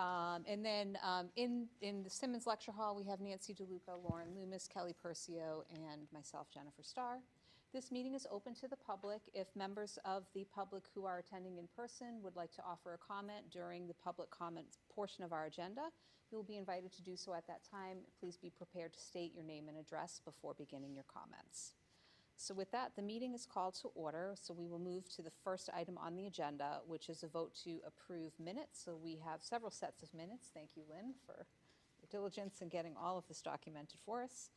And then in the Simmons Lecture Hall, we have Nancy DeLuca, Lauren Loomis, Kelly Percio, and myself, Jennifer Starr. This meeting is open to the public. If members of the public who are attending in person would like to offer a comment during the public comment portion of our agenda, you will be invited to do so at that time. Please be prepared to state your name and address before beginning your comments. So with that, the meeting is called to order. So we will move to the first item on the agenda, which is a vote to approve minutes. So we have several sets of minutes. Thank you, Lynn, for your diligence in getting all of this documented for us.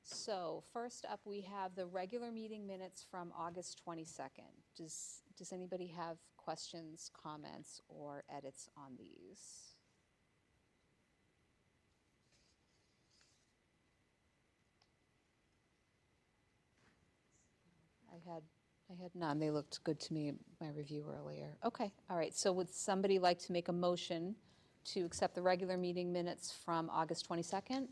So first up, we have the regular meeting minutes from August 22nd. Does anybody have questions, comments, or edits on these? I had none. They looked good to me in my review earlier. Okay, all right. So would somebody like to make a motion to accept the regular meeting minutes from August 22nd?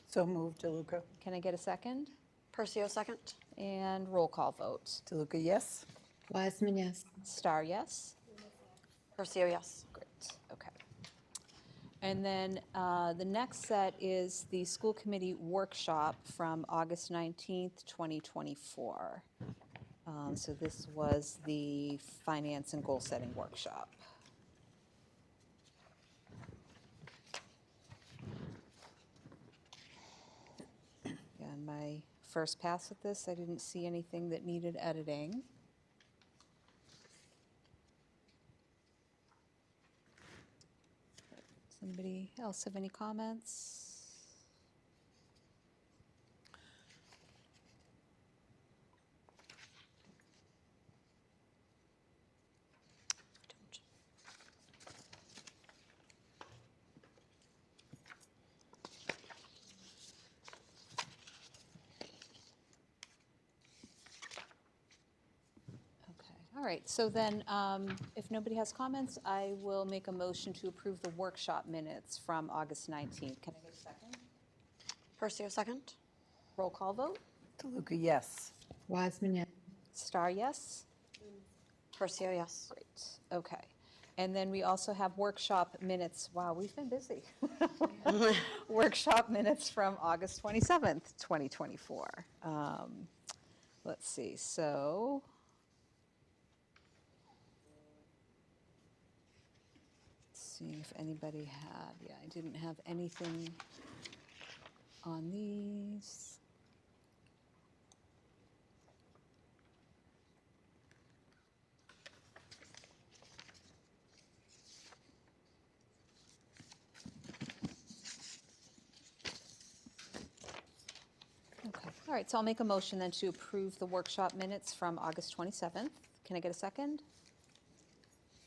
So moved, DeLuca. Can I get a second? Percio, second. And roll call vote. DeLuca, yes. Wiseman, yes. Star, yes? Percio, yes. Great, okay. And then the next set is the school committee workshop from August 19th, 2024. So this was the finance and goal setting workshop. And my first pass at this, I didn't see anything that needed editing. Does anybody else have any comments? All right, so then if nobody has comments, I will make a motion to approve the workshop minutes from August 19th. Can I get a second? Percio, second. Roll call vote. DeLuca, yes. Wiseman, yes. Star, yes? Percio, yes. Great, okay. And then we also have workshop minutes. Wow, we've been busy. Workshop minutes from August 27th, 2024. Let's see, so. Seeing if anybody had, yeah, I didn't have anything on these. Okay, all right, so I'll make a motion then to approve the workshop minutes from August 27th. Can I get a second?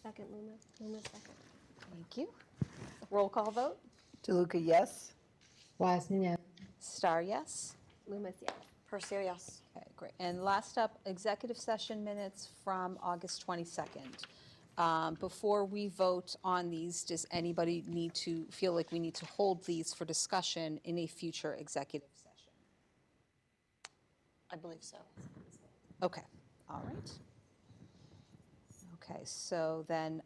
Second, Loomis. Loomis, second. Thank you. Roll call vote. DeLuca, yes. Wiseman, yes. Star, yes? Loomis, yes. Percio, yes. Okay, great. And last up, executive session minutes from August 22nd. Before we vote on these, does anybody feel like we need to hold these for discussion in a future executive session? I believe so. Okay, all right. Okay, so then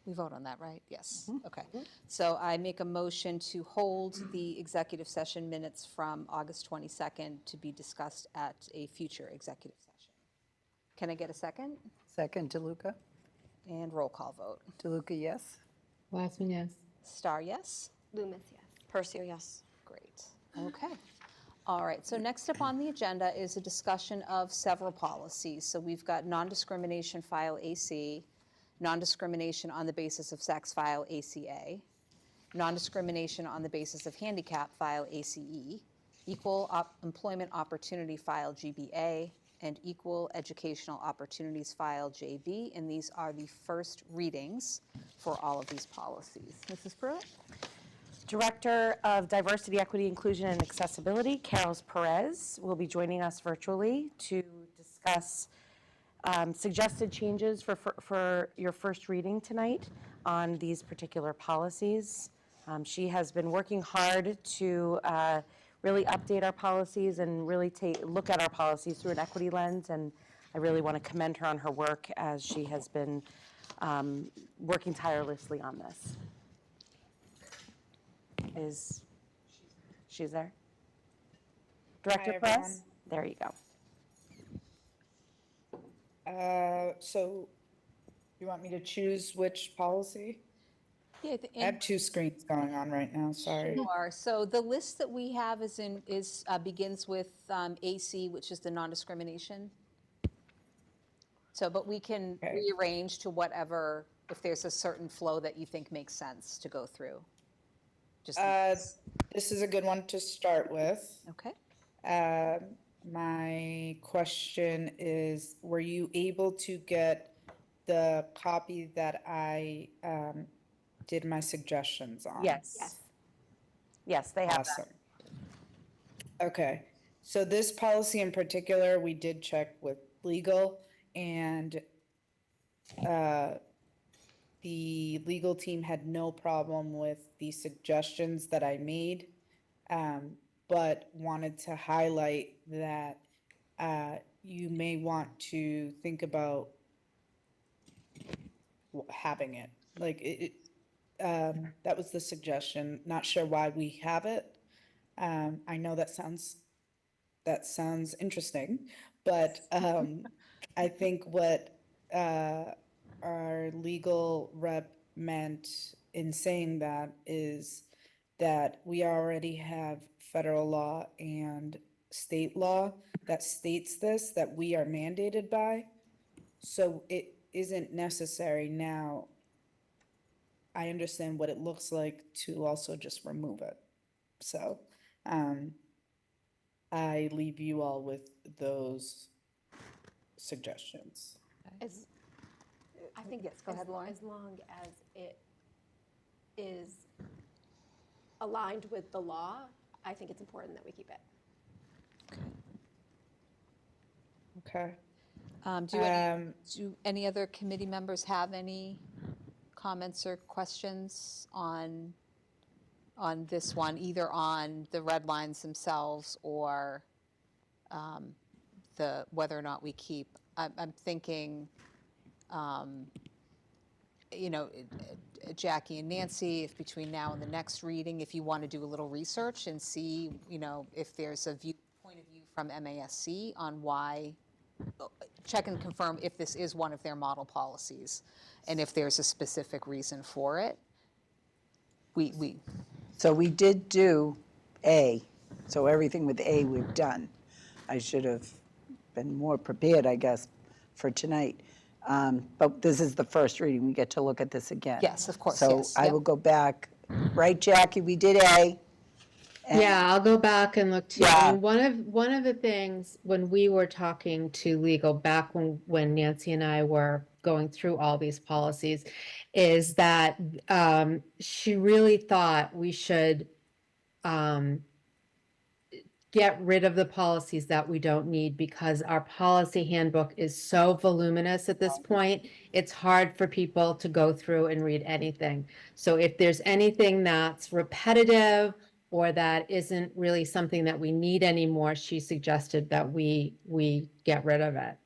we vote on that, right? Yes, okay. So I make a motion to hold the executive session minutes from August 22nd to be discussed at a future executive session. Can I get a second? Second, DeLuca. And roll call vote. DeLuca, yes. Wiseman, yes. Star, yes? Loomis, yes. Percio, yes. Great, okay. All right, so next up on the agenda is a discussion of several policies. So we've got non-discrimination file AC, non-discrimination on the basis of sex file ACA, non-discrimination on the basis of handicap file ACE, equal employment opportunity file GBA, and equal educational opportunities file JB. And these are the first readings for all of these policies. Mrs. Pruitt? Director of Diversity, Equity, Inclusion, and Accessibility, Carol Perez, will be joining us virtually to discuss suggested changes for your first reading tonight on these particular policies. She has been working hard to really update our policies and really look at our policies through an equity lens, and I really want to commend her on her work as she has been working tirelessly on this. She's there? Director Hi, Perez? everyone. There you go. So you want me to choose which policy? Yeah, I have two screens going on right now, sorry. Sure. So the list that we have begins with AC, which is the non-discrimination. So, but we can Okay. rearrange to whatever, if there's a certain flow that you think makes sense to go through. Just, This is a good one to start with. okay. My question is, were you able to get the copy that I did my suggestions on? Yes. Yes, they have that. Awesome. Okay, so this policy in particular, we did check with legal, and the legal team had no problem with the suggestions that I made, but wanted to highlight that you may want to think about having it. Like, that was the suggestion. Not sure why we have it. I know that sounds interesting, but I think what our legal rep meant in saying that is that we already have federal law and state law that states this, that we are mandated by. So it isn't necessary now. I understand what it looks like to also just remove it. So I leave you all with those suggestions. As, I think. Yes, go ahead, Lauren. As long as it is aligned with the law, I think it's important that we keep it. Okay. Do any other committee members have any comments or questions on this one, either on the red lines themselves or whether or not we keep? I'm thinking, Jackie and Nancy, if between now and the next reading, if you want to do a little research and see, if there's a point of view from MASC on why, check and confirm if this is one of their model policies and if there's a specific reason for it. So we did do A, so everything with A we've done. I should have been more prepared, I guess, for tonight. But this is the first reading, we get to look at this again. Yes, of course, So yes, I yep. will go back, right, Jackie, we did A. and- Yeah, I'll go back and look too. Yeah. And one of the things when we were talking to legal back when Nancy and I were going through all these policies is that she really thought we should get rid of the policies that we don't need because our policy handbook is so voluminous at this point. It's hard for people to go through and read anything. So if there's anything that's repetitive or that isn't really something that we need anymore, she suggested that we get rid of it.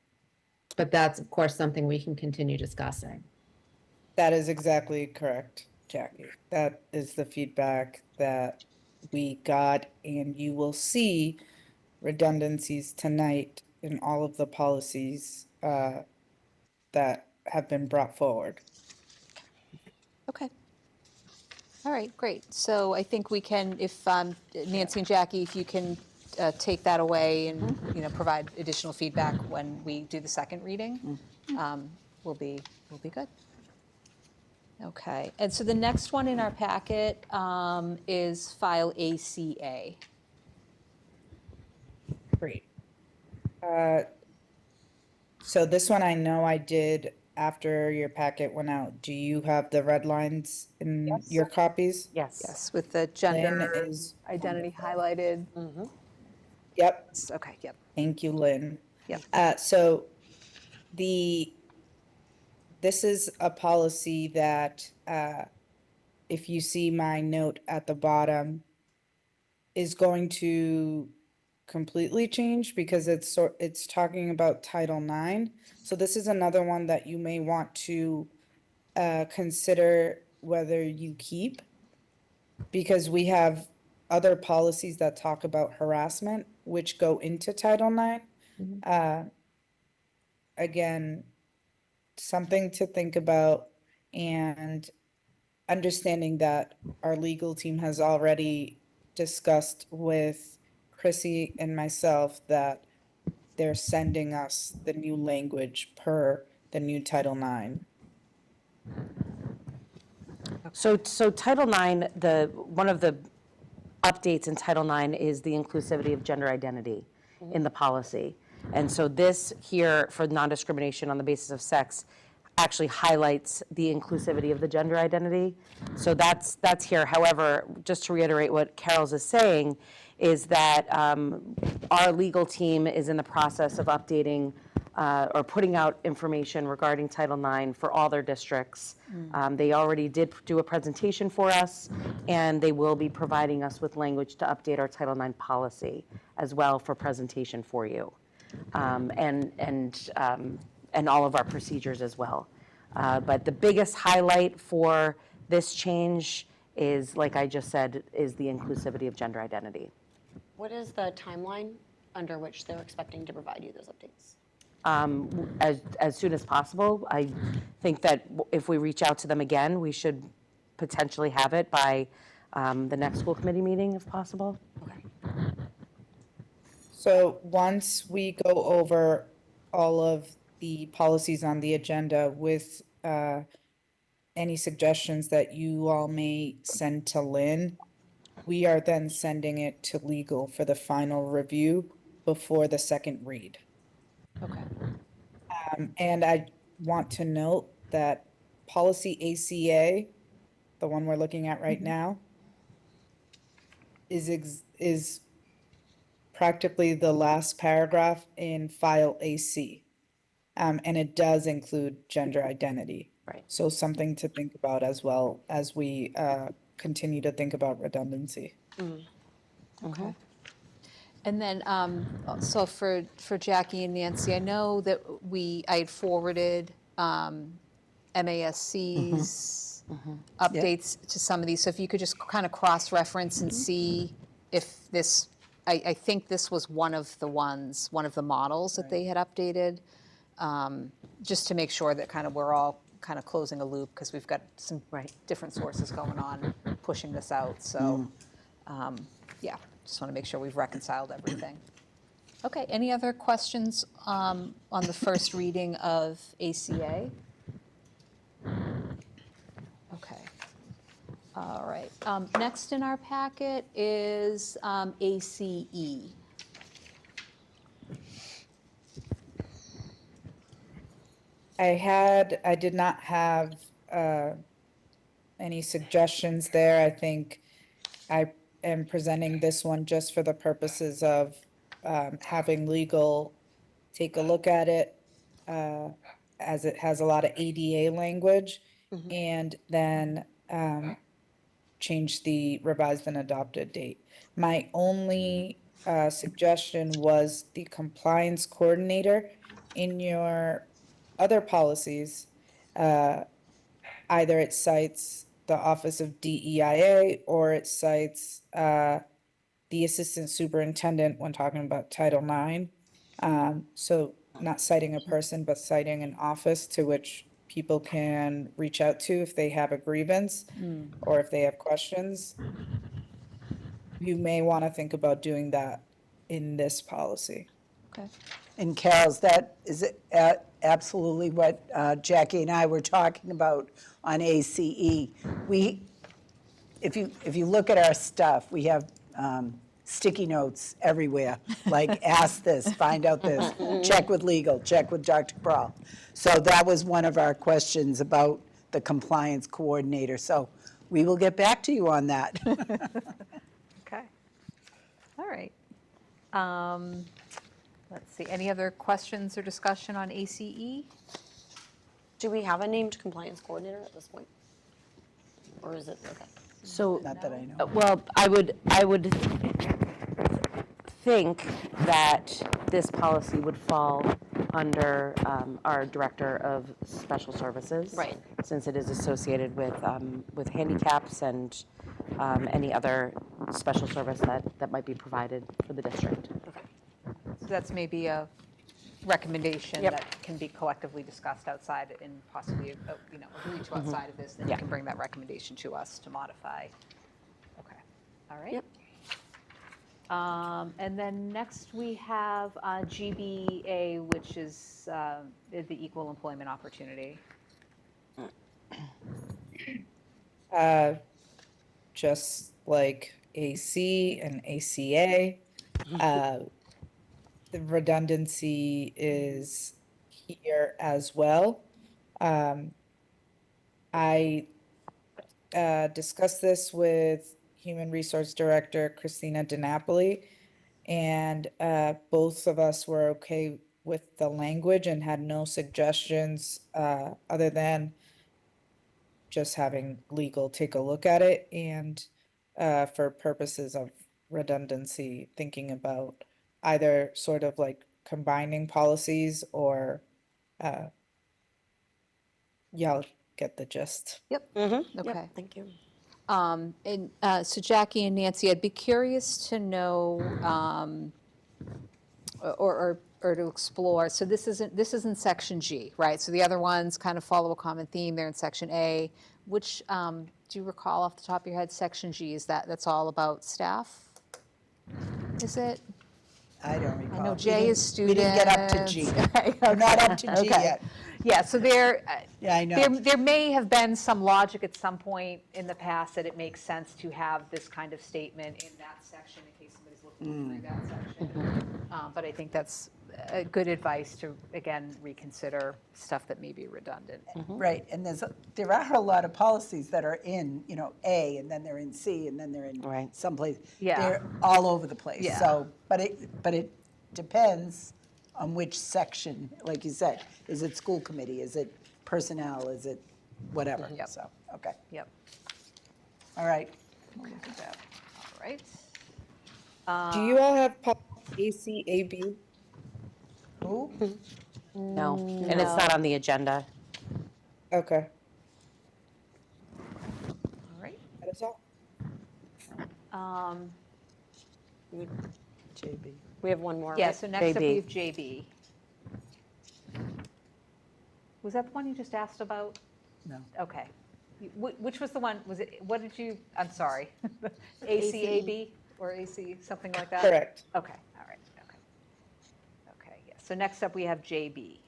But that's, of course, something we can continue discussing. That is exactly correct, Jackie. That is the feedback that we got, and you will see redundancies tonight in all of the policies that have been brought forward. Okay. All right, great. So I think we can, if Nancy and Jackie, if you can take that away and, provide additional feedback when we do the second reading, we'll be good. Okay, and so the next one in our packet is file ACA. Great. So this one I know I did after your packet went out. Do you have the red lines in your copies? Yes. Yes, with the Lynn gender is, identity highlighted. yep, Okay, yep. thank you, Lynn. Yep. So this is a policy that, if you see my note at the bottom, is going to completely change because it's talking about Title IX. So this is another one that you may want to consider whether you keep, because we have other policies that talk about harassment, which go into Title IX. Again, something to think about, and understanding that our legal team has already discussed with Chrissy and myself that they're sending us the new language per the new Title IX. So Title IX, one of the updates in Title IX is the inclusivity of gender identity in the policy. And so this here for non-discrimination on the basis of sex actually highlights the inclusivity of the gender identity. So that's here. However, just to reiterate what Carol's is saying, is that our legal team is in the process of updating or putting out information regarding Title IX for all their districts. They already did do a presentation for us, and they will be providing us with language to update our Title IX policy as well for presentation for you, and all of our procedures as well. But the biggest highlight for this change is, like I just said, is the inclusivity of gender identity. What is the timeline under which they're expecting to provide you those updates? As soon as possible. I think that if we reach out to them again, we should potentially have it by the next school committee meeting, if possible. Okay. So once we go over all of the policies on the agenda with any suggestions that you all may send to Lynn, we are then sending it to legal for the final review before the second read. Okay. And I want to note that policy ACA, the one we're looking at right now, is practically the last paragraph in file AC. And it does include gender identity. Right. So something to think about as well as we continue to think about redundancy. Okay. And then, so for Jackie and Nancy, I know that I had forwarded MASC's updates to some of these. So if you could just kind of cross-reference and see if this, I think this was one of the models that they had updated, just to make sure that kind of we're all kind of closing a loop, because we've got some different sources going on pushing this out. So, yeah, just want to make sure we've reconciled everything. Okay, any other questions on the first reading of ACA? Okay. All right. Next in our packet is ACE. I did not have any suggestions there. I think I am presenting this one just for the purposes of having legal take a look at it, as it has a lot of ADA language, and then change the revised and adopted date. My only suggestion was the compliance coordinator. In your other policies, either it cites the Office of DEIA or it cites the Assistant Superintendent when talking about Title IX. So not citing a person, but citing an office to which people can reach out to if they have a grievance or if they have questions. You may want to think about doing that in this policy. Okay. And Carol's, that is absolutely what Jackie and I were talking about on ACE. If you look at our stuff, we have sticky notes everywhere, like ask this, find out this, check with legal, check with Dr. Brawl. So that was one of our questions about the compliance coordinator. So we will get back to you on that. Okay. All right. Let's see, any other questions or discussion on ACE? Do we have a named compliance coordinator at this point? Or is it, okay. So, Not that I know. well, I would think that this policy would fall under our Director of Special Services. Right. Since it is associated with handicaps and any other special service that might be provided for the district. So that's maybe a recommendation Yep. that can be collectively discussed outside and possibly, agreed to outside of this, then you Yeah. can bring that recommendation to us to modify. Okay, all right. Yep. And then next we have GBA, which is the equal employment opportunity. Just like AC and ACA, the redundancy is here as well. I discussed this with Human Resource Director Christina DiNapoli, and both of us were okay with the language and had no suggestions other than just having legal take a look at it, and for purposes of redundancy, thinking about either sort of like combining policies or y'all get the gist. Okay. Thank you. And so Jackie and Nancy, I'd be curious to know, or to explore, so this is in section G, right? So the other ones kind of follow a common theme, they're in section A. Which, do you recall off the top of your head, section G, that's all about staff? Is it? I don't recall. I know We J didn't- is students. We didn't get up to G. We're not up to G Okay. yet. Yeah, so there, Yeah, I know. there may have been some logic at some point in the past that it makes sense to have this kind of statement in that section in case somebody's looking through that section. But I think that's good advice to, again, reconsider stuff that may be redundant. Right, and there are a lot of policies that are in, A, and then they're in C, and then they're in Right. someplace. Yeah. They're all over the place. Yeah. So, but it depends on which section, like you said. Is it school committee? Is it personnel? Is it whatever? Yep. So, okay, Yep, all right. We'll look at that. all right. Do you all have ACAB? Who? No, and it's not on the agenda. Okay, All right. that is all. JB. We have one more. Yeah, right? so next up we JB. have JB. Was that the one you just asked about? No. Okay. Which was the one, what did you, I'm sorry. ACAB or AC, something like that? Correct. Okay, all right, okay. Okay, yeah, so next up we have JB.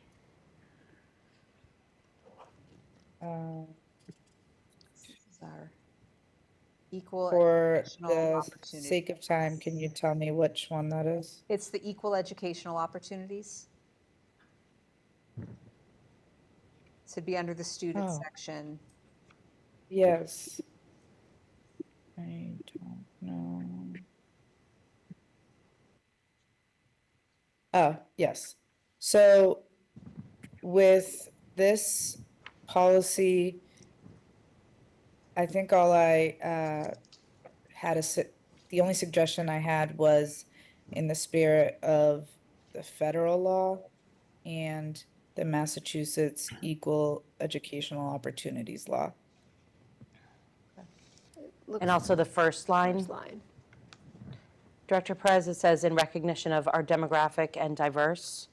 This is our equal For educational the opportunity. sake of time, can you tell me which one that is? It's the equal educational opportunities. So it'd be under the student Oh. section. Yes. I don't know. Oh, yes. So with this policy, I think all I the only suggestion I had was in the spirit of the federal law and the Massachusetts Equal Educational Opportunities Law. And also the first line, First line. Director Perez, it says in recognition of our demographic and diverse.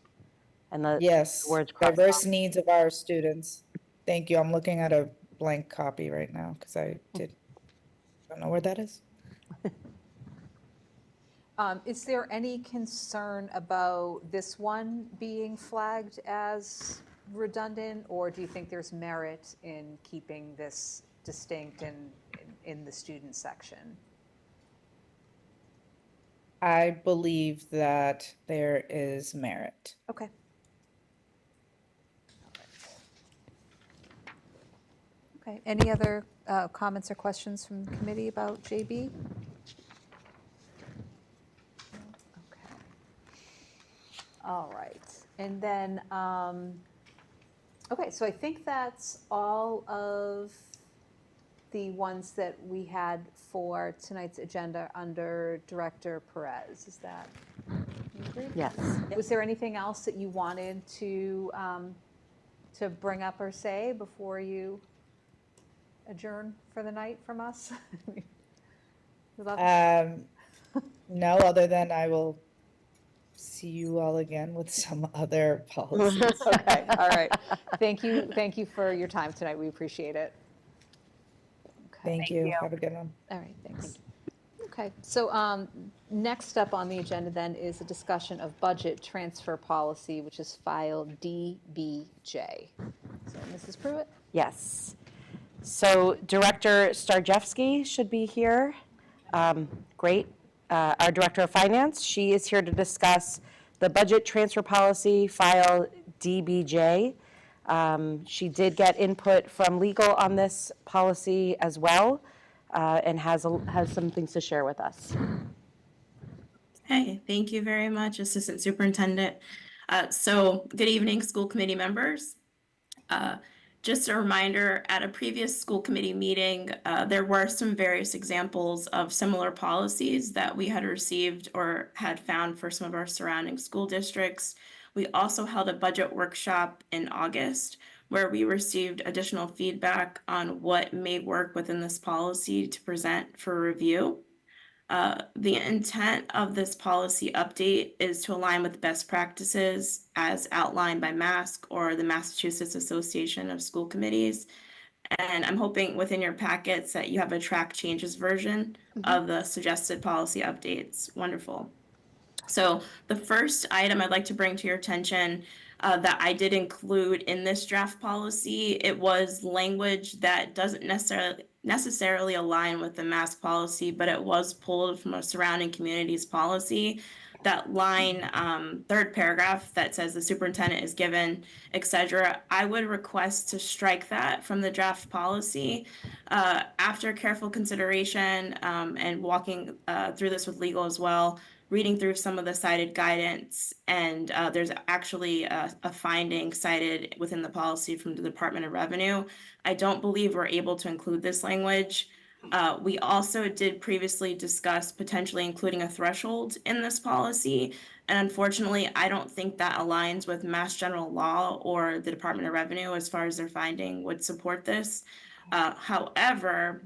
And the Yes, words crossed diverse needs of our students. Thank you. I'm looking at a blank copy right now because I don't know where that is. Is there any concern about this one being flagged as redundant, or do you think there's merit in keeping this distinct in the student section? I believe that there is merit. Okay. Okay, any other comments or questions from the committee about JB? Okay. All right, and then, okay, so I think that's all of the ones that we had for tonight's agenda under Director Perez. Is that, you agree? Yes. Was there anything else that you wanted to bring up or say before you adjourn for the night from us? We love it. No, other than I will see you all again with some other policies. Okay, all right. Thank you for your time tonight. We appreciate it. Okay. Thank you. Have a good one. All right, thanks. Okay, so next up on the agenda then is a discussion of budget transfer policy, which is file DBJ. So Mrs. Pruitt? Yes. So Director Starjewski should be here. Great. Our Director of Finance, she is here to discuss the budget transfer policy, file DBJ. She did get input from legal on this policy as well, and has some things to share with us. Hey, thank you very much, Assistant Superintendent. So good evening, school committee members. Just a reminder, at a previous school committee meeting, there were some various examples of similar policies that we had received or had found for some of our surrounding school districts. We also held a budget workshop in August where we received additional feedback on what may work within this policy to present for review. The intent of this policy update is to align with best practices as outlined by MASC or the Massachusetts Association of School Committees. And I'm hoping within your packets that you have a track changes version of the suggested policy updates. Wonderful. So the first item I'd like to bring to your attention that I did include in this draft policy, it was language that doesn't necessarily align with the MASC policy, but it was pulled from a surrounding communities policy. That line, third paragraph that says the superintendent is given, etc. I would request to strike that from the draft policy. After careful consideration and walking through this with legal as well, reading through some of the cited guidance, and there's actually a finding cited within the policy from the Department of Revenue. I don't believe we're able to include this language. We also did previously discuss potentially including a threshold in this policy. And unfortunately, I don't think that aligns with Mass General Law or the Department of Revenue as far as their finding would support this. However,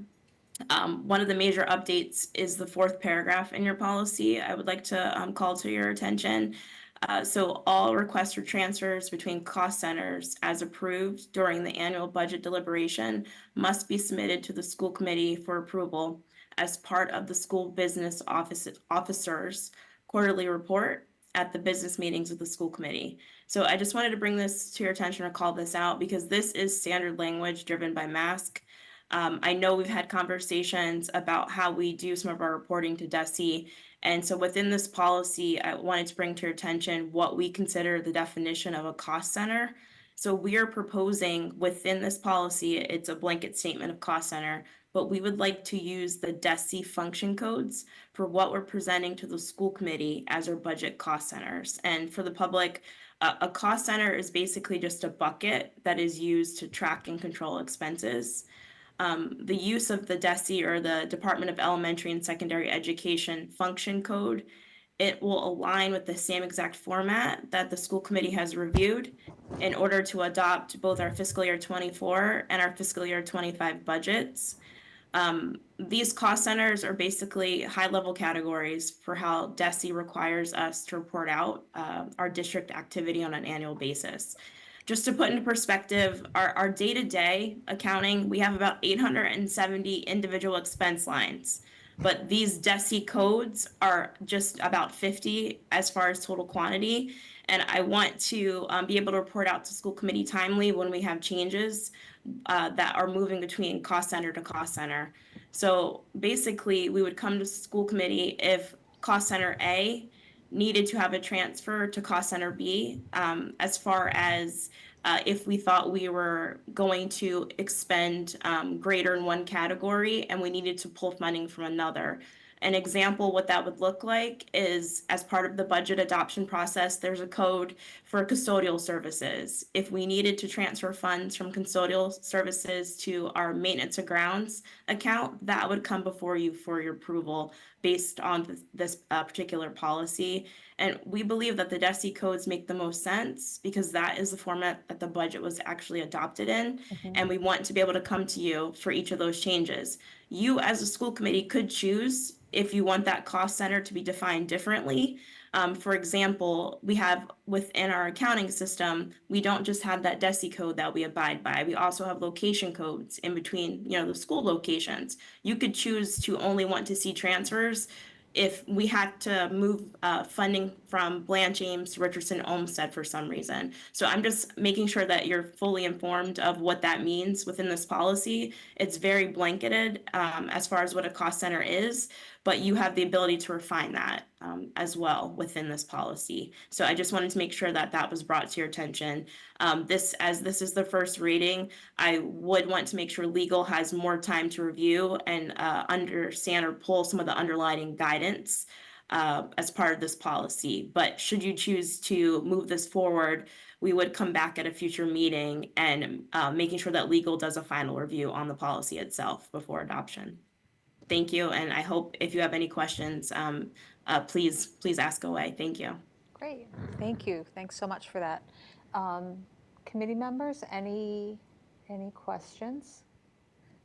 one of the major updates is the fourth paragraph in your policy. I would like to call to your attention. So all requests for transfers between cost centers as approved during the annual budget deliberation must be submitted to the school committee for approval as part of the school business officers quarterly report at the business meetings of the school committee. So I just wanted to bring this to your attention or call this out because this is standard language driven by MASC. I know we've had conversations about how we do some of our reporting to DESE. And so within this policy, I wanted to bring to your attention what we consider the definition of a cost center. So we are proposing within this policy, it's a blanket statement of cost center, but we would like to use the DESE function codes for what we're presenting to the school committee as our budget cost centers. And for the public, a cost center is basically just a bucket that is used to track and control expenses. The use of the DESE or the Department of Elementary and Secondary Education function code, it will align with the same exact format that the school committee has reviewed in order to adopt both our fiscal year 24 and our fiscal year 25 budgets. These cost centers are basically high-level categories for how DESE requires us to report out our district activity on an annual basis. Just to put into perspective, our day-to-day accounting, we have about 870 individual expense lines, but these DESE codes are just about 50 as far as total quantity. And I want to be able to report out to school committee timely when we have changes that are moving between cost center to cost center. So basically, we would come to school committee if cost center A needed to have a transfer to cost center B, as far as if we thought we were going to expend greater in one category and we needed to pull funding from another. An example, what that would look like is as part of the budget adoption process, there's a code for custodial services. If we needed to transfer funds from custodial services to our maintenance of grounds account, that would come before you for your approval based on this particular policy. And we believe that the DESI codes make the most sense because that is the format that the budget was actually adopted in. And we want to be able to come to you for each of those changes. You as a school committee could choose if you want that cost center to be defined differently. For example, we have within our accounting system, we don't just have that DESI code that we abide by. We also have location codes in between, the school locations. You could choose to only want to see transfers if we had to move funding from Blanche Ames to Richardson Olmsted for some reason. So I'm just making sure that you're fully informed of what that means within this policy. It's very blanketed as far as what a cost center is, but you have the ability to refine that as well within this policy. So I just wanted to make sure that that was brought to your attention. This is the first reading, I would want to make sure legal has more time to review and understand or pull some of the underlying guidance as part of this policy. But should you choose to move this forward, we would come back at a future meeting and making sure that legal does a final review on the policy itself before adoption. Thank you, and I hope if you have any questions, please ask away. Thank you. Great, thank you. Thanks so much for that. Committee members, any questions?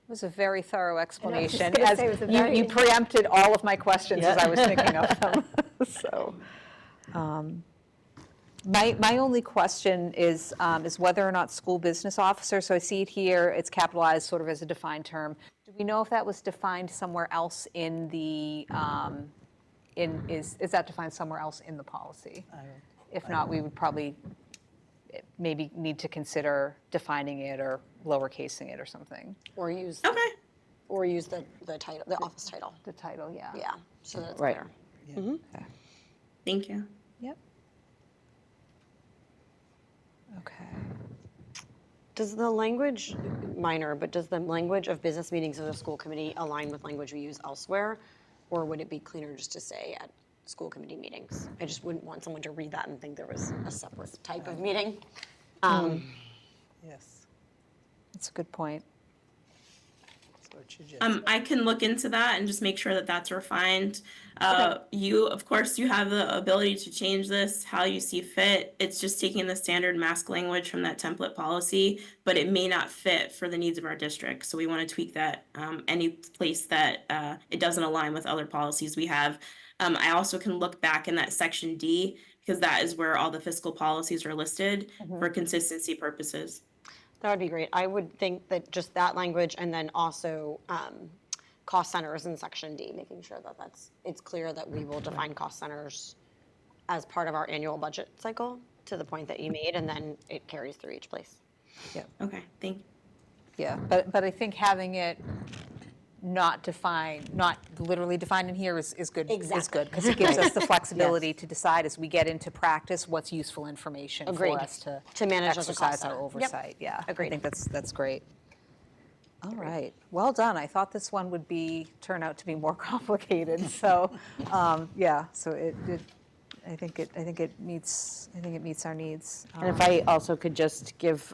It was a very thorough explanation. gonna As say it was a you very- preempted all of my questions as I was thinking of them. So, my only question is whether or not school business officer, so I see it here, it's capitalized sort of as a defined term. Do we know if that was defined somewhere else in the, is that defined somewhere else in the policy? If not, we would probably maybe need to consider defining it or lowercasing it or something. Or use Okay. the title, the office title. The title, yeah. Yeah, so that's Right. clear. Thank you. Yep. Okay. Does the language, minor, but does the language of business meetings of the school committee align with language we use elsewhere? Or would it be cleaner just to say at school committee meetings? I just wouldn't want someone to read that and think there was a separate type of meeting. Yes. That's a good point. That's what you just I can look into that and just make sure that that's refined. You, of course, you have the ability to change this how you see fit. It's just taking the standard mask language from that template policy, but it may not fit for the needs of our district. So we want to tweak that any place that it doesn't align with other policies we have. I also can look back in that section D because that is where all the fiscal policies are listed for consistency purposes. That would be great. I would think that just that language and then also cost centers in section D, making sure that it's clear that we will define cost centers as part of our annual budget cycle to the point that you made, and then it carries through each place. Okay, thank you. Yeah, but I think having it not defined, not literally defined in here is good. Is Exactly. good, because it gives us the flexibility to decide as we get into practice what's useful information Agreed. for us to To manage as a cost exercise our center. Yep. oversight. Yeah, Agreed. I think that's great. All right, well done. I thought this one would turn out to be more complicated. So, yeah. So I think it meets our needs. And if I also could just give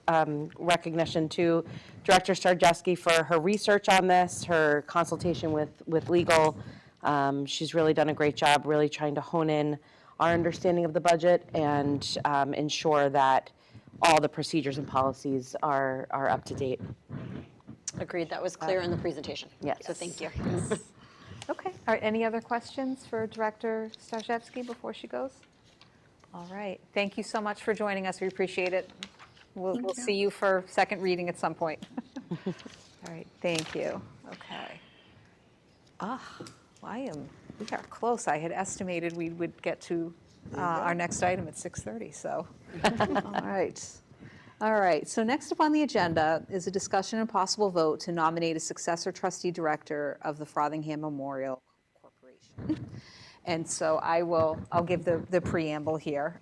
recognition to Director Starjeski for her research on this, her consultation with legal. She's really done a great job, really trying to hone in our understanding of the budget and ensure that all the procedures and policies are up to date. Agreed, that was clear in the presentation. Yes. So thank you. Okay. All right. Any other questions for Director Starshevsky before she goes? All right. Thank you so much for joining us. We appreciate it. We'll see you for second reading at some point. All right. Thank you. Okay. We are close. I had estimated we would get to our next item at 6:30. So, all right. All right, so next up on the agenda is a discussion and possible vote to nominate a successor trustee director of the Frothingham Memorial Corporation. And so I'll give the preamble here.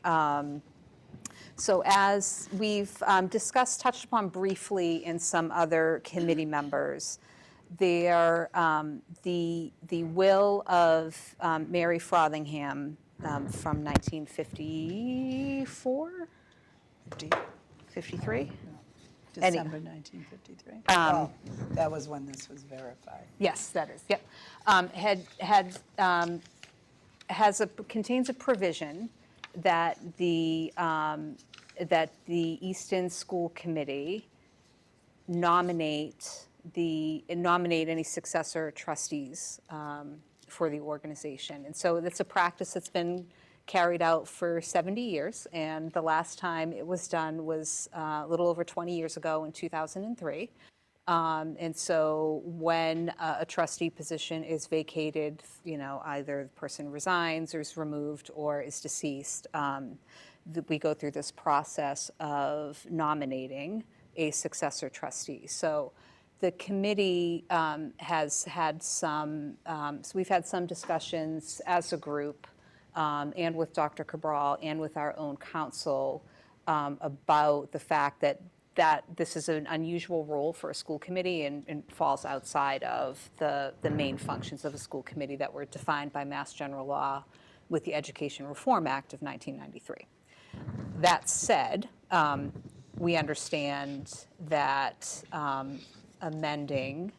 So as we've touched upon briefly in some other committee members, the will of Mary Frothingham from 1954, 53? December 1953. Well, that was when this was verified. Yes, that is, yep. Contains a provision that the Easton School Committee nominate any successor trustees for the organization. And so that's a practice that's been carried out for 70 years, and the last time it was done was a little over 20 years ago in 2003. And so when a trustee position is vacated, either the person resigns or is removed or is deceased, we go through this process of nominating a successor trustee. So the committee has had so we've had some discussions as a group and with Dr. Cabral and with our own council about the fact that this is an unusual role for a school committee and falls outside of the main functions of a school committee that were defined by Mass General Law with the Education Reform Act of 1993. That said, we understand that amending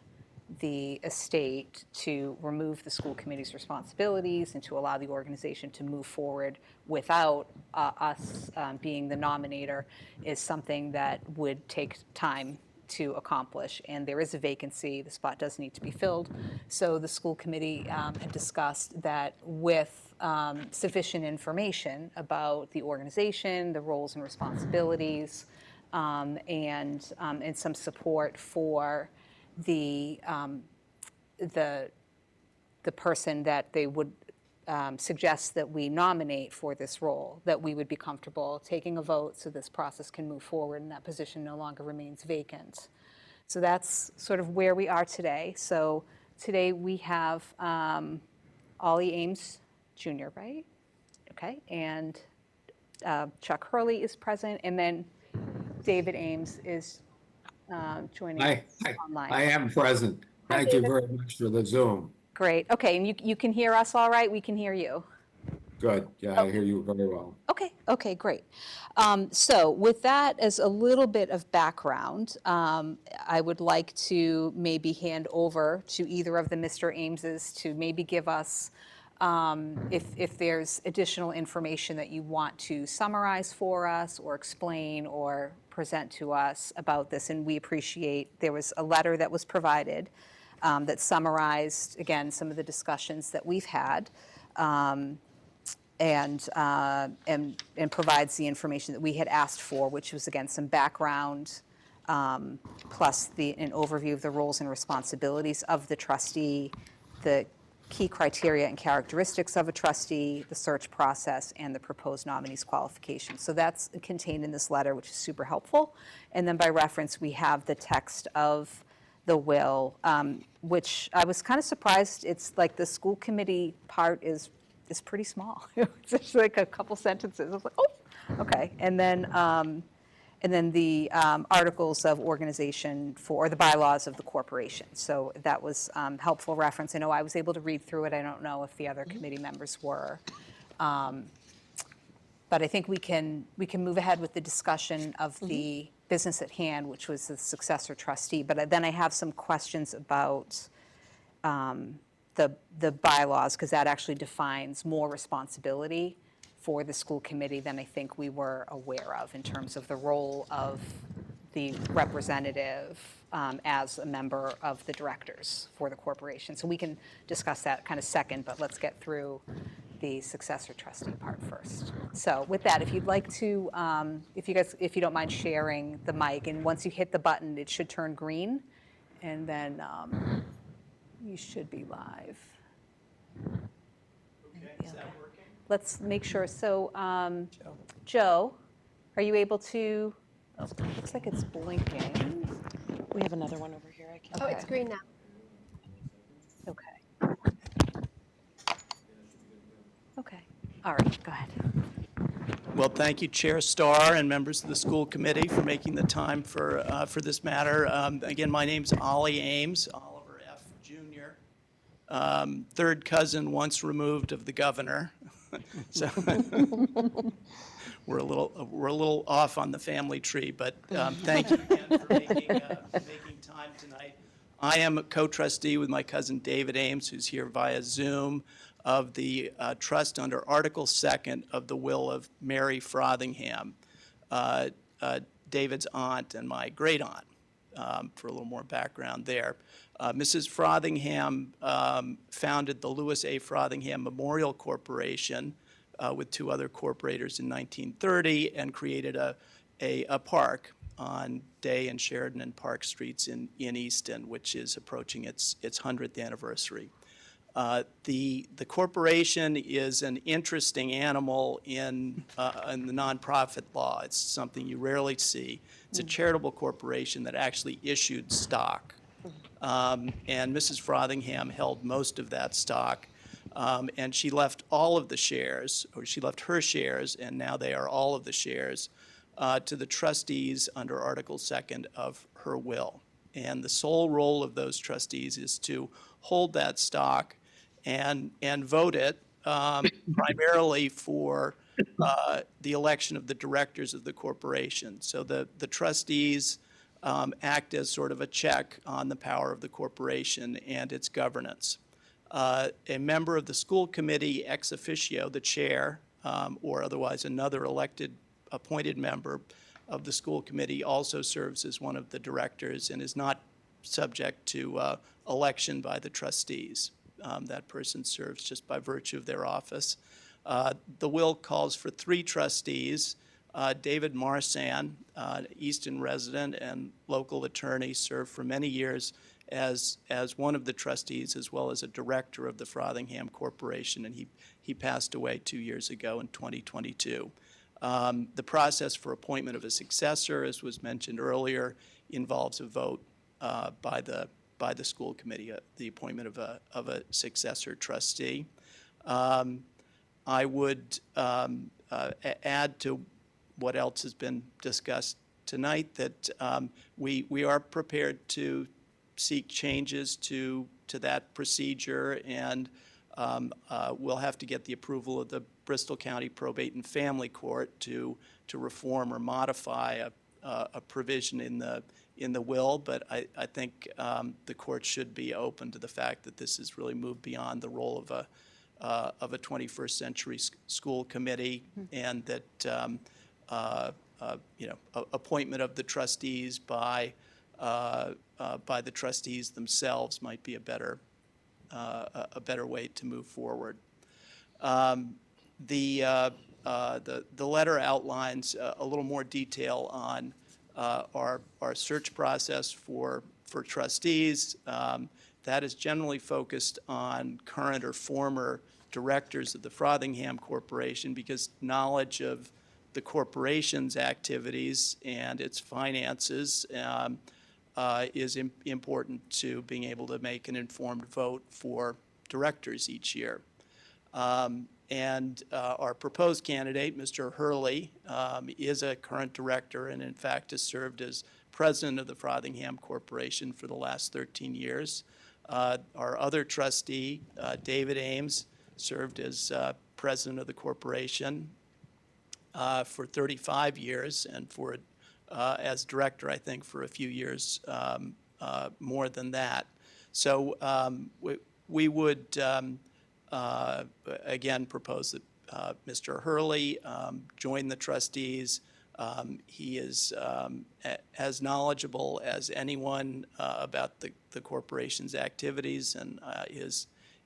the estate to remove the school committee's responsibilities and to allow the organization to move forward without us being the nominator is something that would take time to accomplish. And there is a vacancy, the spot does need to be filled. So the school committee had discussed that with sufficient information about the organization, the roles and responsibilities, and some support for the person that they would suggest that we nominate for this role, that we would be comfortable taking a vote so this process can move forward and that position no longer remains vacant. So that's sort of where we are today. So today we have Ollie Ames Jr., right? Okay, and Chuck Hurley is present, and then David Ames is joining us online. I am present. Thank you very much for the Zoom. Great. Okay, and you can hear us all right? We can hear you. Good. Yeah, I hear you very well. Okay, great. So with that as a little bit of background, I would like to maybe hand over to either of the Mr. Ameses to maybe give us, if there's additional information that you want to summarize for us or explain or present to us about this. And we appreciate, there was a letter that was provided that summarized, again, some of the discussions that we've had, and provides the information that we had asked for, which was, again, some background, plus an overview of the roles and responsibilities of the trustee, the key criteria and characteristics of a trustee, the search process, and the proposed nominee's qualifications. So that's contained in this letter, which is super helpful. And then by reference, we have the text of the will, which I was kind of surprised. It's like the school committee part is pretty small. It's just like a couple sentences. I was like, oh, okay. And then the articles of organization or the bylaws of the corporation. So that was helpful reference. I know I was able to read through it. I don't know if the other committee members were. But I think we can move ahead with the discussion of the business at hand, which was the successor trustee. But then I have some questions about the bylaws, because that actually defines more responsibility for the school committee than I think we were aware of in terms of the role of the representative as a member of the directors for the corporation. So we can discuss that kind of second, but let's get through the successor trustee part first. So with that, if you'd like to, if you don't mind sharing the mic, and once you hit the button, it should turn green, and then you should be live. Okay, is that working? Let's make sure. So, Joe, are you able to? Oh, looks like it's blinking. We have another one over here. I can't. Oh, it's green now. Okay. Okay. All right. Go ahead. Well, thank you, Chair Starr and members of the school committee for making the time for this matter. Again, my name's Ollie Ames, Oliver third cousin once removed of the governor. So we're a little off on the family tree, but thank you again for making time tonight. I am a co-trustee with my cousin David Ames, who's here via Zoom, of the trust under Article 2nd of the will of Mary Frothingham, David's aunt and my great aunt, for a little more background there. Mrs. Frothingham founded the Louis A. Frothingham Memorial Corporation with two other corporators in 1930 and created a park on Day and Sheridan and Park Streets in Easton, which is approaching its 100th anniversary. The corporation is an interesting animal in the nonprofit law. It's something you rarely see. It's a charitable corporation that actually issued stock. And Mrs. Frothingham held most of that stock. And she left all of the shares, or she left her shares, and now they are all of the shares, to the trustees under Article 2nd of her will. And the sole role of those trustees is to hold that stock and vote it primarily for the election of the directors of the corporation. So the trustees act as sort of a check on the power of the corporation and its governance. A member of the school committee ex officio, the chair, or otherwise another elected appointed member of the school committee also serves as one of the directors and is not subject to election by the trustees. That person serves just by virtue of their office. The will calls for 3 trustees. David Marsan, Easton resident and local attorney, served for many years as one of the trustees as well as a director of the Frothingham Corporation, and he passed away 2 years ago in 2022. The process for appointment of a successor, as was mentioned earlier, involves a vote by the school committee, the appointment of a successor trustee. I would add to what else has been discussed tonight that we are prepared to seek changes to that procedure, and we'll have to get the approval of the Bristol County Probate and Family Court to reform or modify a provision in the will, but I think the court should be open to the fact that this has really moved beyond the role of a 21st century school committee, and that appointment of the trustees by the trustees themselves might be a better way to move forward. The letter outlines a little more detail on our search process for trustees. That is generally focused on current or former directors of the Frothingham Corporation, because knowledge of the corporation's activities and its finances is important to being able to make an informed vote for directors each year. And our proposed candidate, Mr. Hurley, is a current director and in fact has served as president of the Frothingham Corporation for the last 13 years. Our other trustee, David Ames, served as president of the corporation for 35 years, and for as director, I think, for a few years more than that. So we would again propose that Mr. Hurley join the trustees. He is as knowledgeable as anyone about the corporation's activities, and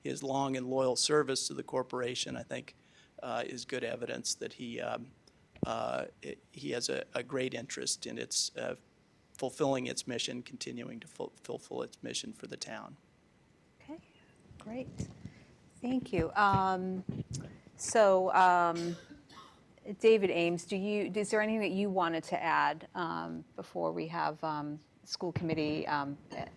his long and loyal service to the corporation, I think, is good evidence that he has a great interest in its fulfilling its mission, continuing to fulfill its mission for the town. Okay, great. Thank you. David Ames, is there anything that you wanted to add before we have school committee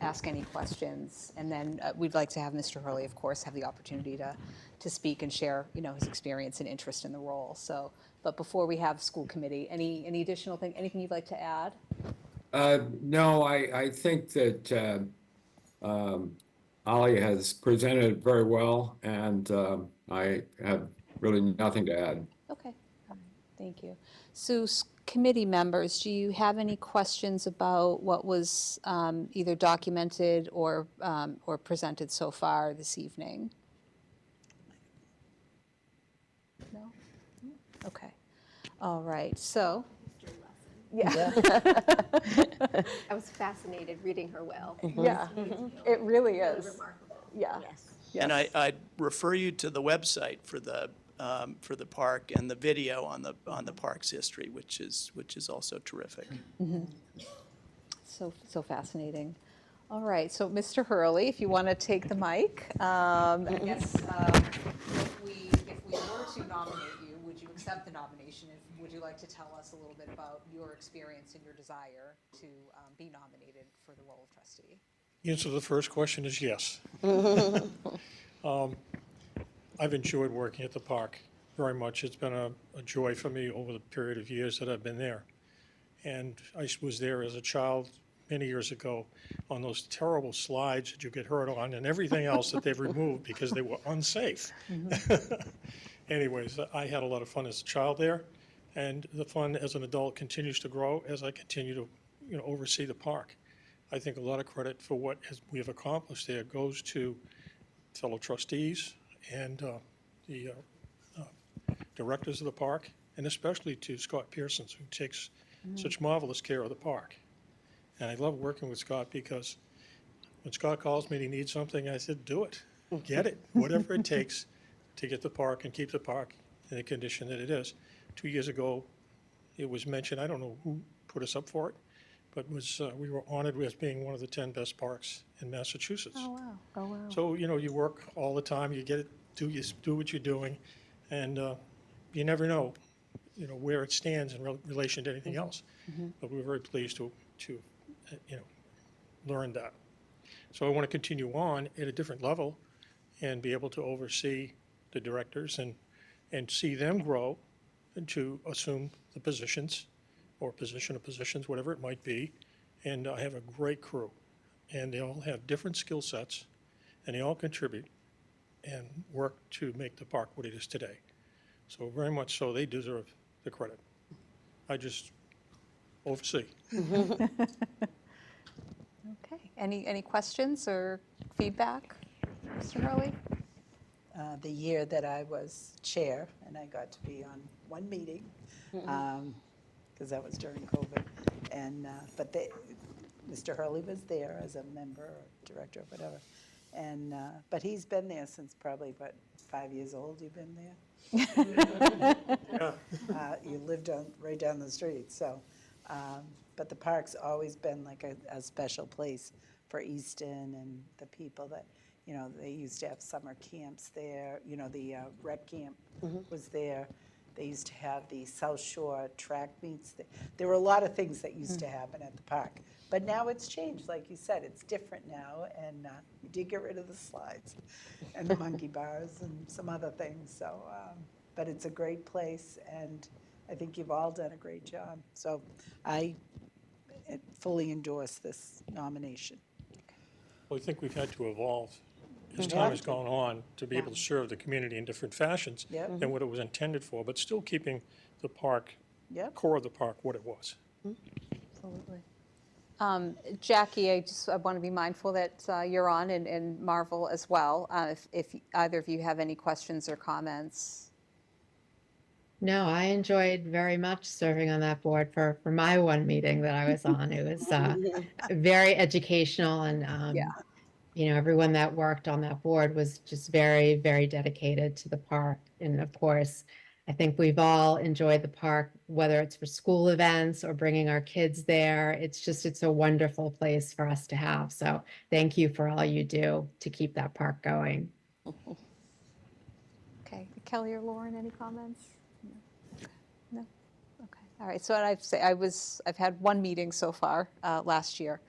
ask any questions? And then we'd like to have Mr. Hurley, of course, have the opportunity to speak and share, his experience and interest in the role. So, but before we have school committee, any additional thing, anything you'd like to add? No, I think that Ollie has presented very well, and I have really nothing to add. Okay, all right, thank you. So, committee members, do you have any questions about what was either documented or presented so far this evening? No? Okay, all right, so. Yeah. I was fascinated reading her will. Yeah, it really is. Remarkable. Yeah. And Yes. I'd refer you to the website for the park and the video on the park's history, which is also terrific. So fascinating. All right, so Mr. Hurley, if you want to take the mic, I guess if we were to nominate you, would you accept the nomination? Would you like to tell us a little bit about your experience and your desire to be nominated for the role of trustee? The answer to the first question is yes. I've enjoyed working at the park very much. It's been a joy for me over the period of years that I've been there. And I was there as a child many years ago on those terrible slides that you get hurt on and everything else that they've removed because they were unsafe. Anyways, I had a lot of fun as a child there, and the fun as an adult continues to grow as I continue to, oversee the park. I think a lot of credit for what we have accomplished there goes to fellow trustees and the directors of the park, and especially to Scott Pearson, who takes such marvelous care of the park. And I love working with Scott because when Scott calls me and he needs something, I said, do it, get it, whatever it takes to get the park and keep the park in the condition that it is. 2 years ago, it was mentioned, I don't know who put us up for it, but we were honored as being one of the 10 best parks in Massachusetts. Oh, wow. Oh, wow. So, you work all the time, you get it, do what you're doing, and you never know, where it stands in relation to anything else. But we're very pleased to learn that. So I want to continue on at a different level and be able to oversee the directors and see them grow and to assume the positions or position of positions, whatever it might be. And I have a great crew, and they all have different skill sets, and they all contribute and work to make the park what it is today. So very much so, they deserve the credit. I just oversee. Okay, any questions or feedback, Mr. Hurley? The year that I was chair, and I got to be on one meeting, because that was during COVID, and, but Mr. Hurley was there as a member or director or whatever, and, but he's been there since probably, 5 years old you've been there? You lived right down the street, so, but the park's always been like a special place for Easton and the people that, they used to have summer camps there, the rec camp was there. They used to have the South Shore track meets. There were a lot of things that used to happen at the park. But now it's changed, like you said, it's different now, and you did get rid of the slides and the monkey bars and some other things, so, but it's a great place, and I think you've all done a great job. So I fully endorse this nomination. Well, I think we've had to evolve as We time have has to. gone on to be able to serve the community in different fashions Yep. than what it was intended for, but still keeping the park, Yep. core of the park, what it was. Absolutely. Jackie, I want to be mindful that you're on, and Marvel as well, if either of you have any questions or comments. No, I enjoyed very much serving on that board for my one meeting that I was on. It was very educational, and everyone that worked on that board was just very, very dedicated to the park. And of course, I think we've all enjoyed the park, whether it's for school events or bringing our kids there. It's a wonderful place for us to have. So thank you for all you do to keep that park going. Okay, Kelly or Lauren, any comments? No? Okay, all right, so I've had one meeting so far, last year,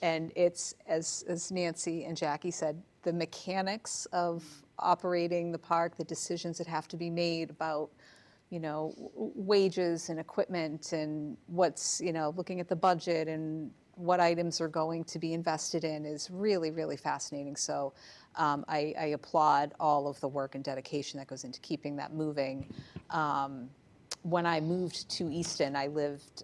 and it's, as Nancy and Jackie said, the mechanics of operating the park, the decisions that have to be made about, wages and equipment and what's, looking at the budget and what items are going to be invested in is really, really fascinating. So I applaud all of the work and dedication that goes into keeping that moving. When I moved to Easton,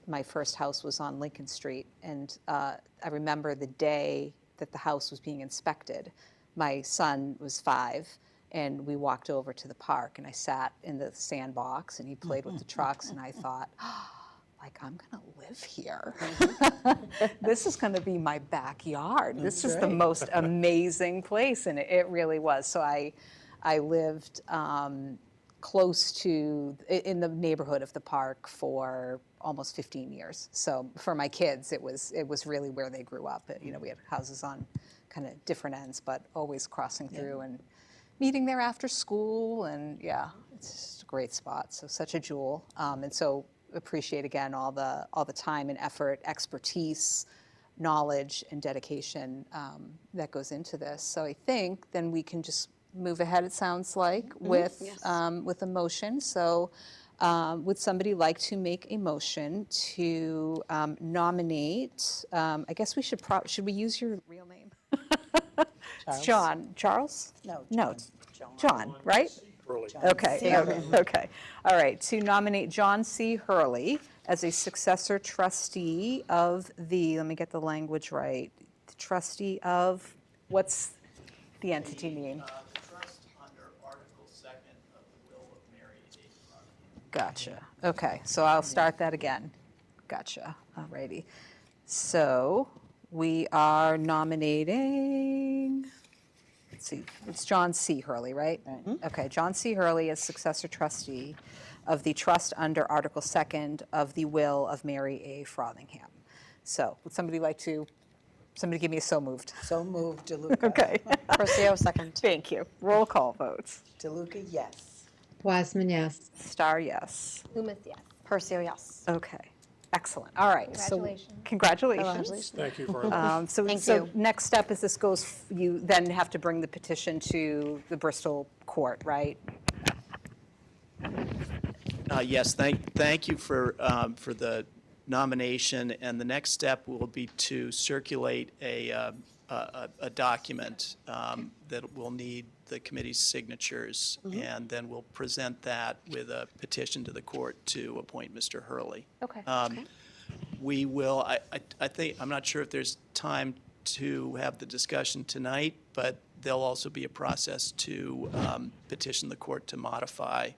my first house was on Lincoln Street, and I remember the day that the house was being inspected. My son was 5, and we walked over to the park, and I sat in the sandbox, and he played with the trucks, and I thought, like, I'm gonna live here. This is gonna be my backyard. This is the most amazing place, and it really was. So I lived close to, in the neighborhood of the park for almost 15 years. So for my kids, it was really where they grew up. You know, we had houses on kind of different ends, but always crossing through and meeting there after school, and yeah, it's just a great spot. So such a jewel, and so appreciate again all the time and effort, expertise, knowledge, and dedication that goes into this. So I think then we can just move ahead. It sounds like with a motion. So would somebody like to make a motion to nominate? I guess we should we use your real name? It's John. Charles? No, it's John, right? Okay, okay. All right, to nominate John C. Hurley as a successor trustee of the, let me get the language right, the trustee of, what's the entity name? The trust under Article 2nd of the will of Mary A. Frothingham. Gotcha, okay, so I'll start that again. Gotcha, all righty. So we are nominating, let's see, it's John C. Hurley, right? Okay, John C. Hurley as successor trustee of the trust under Article 2nd of the will of Mary A. Frothingham. So would somebody give me a so moved? So moved, DeLuca. Okay, Perseo, second. thank you. Roll call votes. DeLuca, yes. Wiseman, yes. Star, yes. Loomis, yes. Perseo, yes. Okay, excellent. All right. so Congratulations. Congratulations. Thank you very much. Thank So you. next step is this goes, you then have to bring the petition to the Bristol court, right? Yes, thank you for the nomination, and the next step will be to circulate a document that will need the committee's signatures, and then we'll present that with a petition to the court to appoint Mr. Hurley. Okay. We will, I think, I'm not sure if there's time to have the discussion tonight, but there'll also be a process to petition the court to modify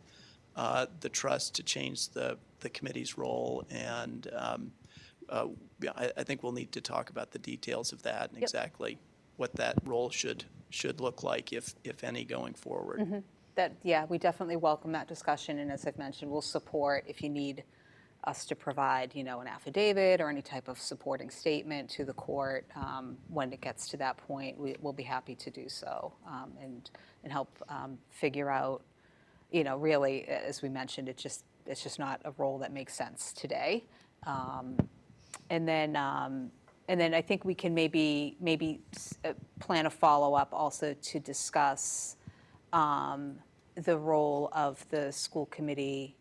the trust to change the committee's role, and I think we'll need to talk about the details of that and exactly what that role should look like, if any, going forward. Yeah, we definitely welcome that discussion, and as I've mentioned, we'll support if you need us to provide, an affidavit or any type of supporting statement to the court. When it gets to that point, we'll be happy to do so, and help figure out, really, as we mentioned, it's just not a role that makes sense today. And then I think we can maybe plan a follow-up also to discuss the role of the school committee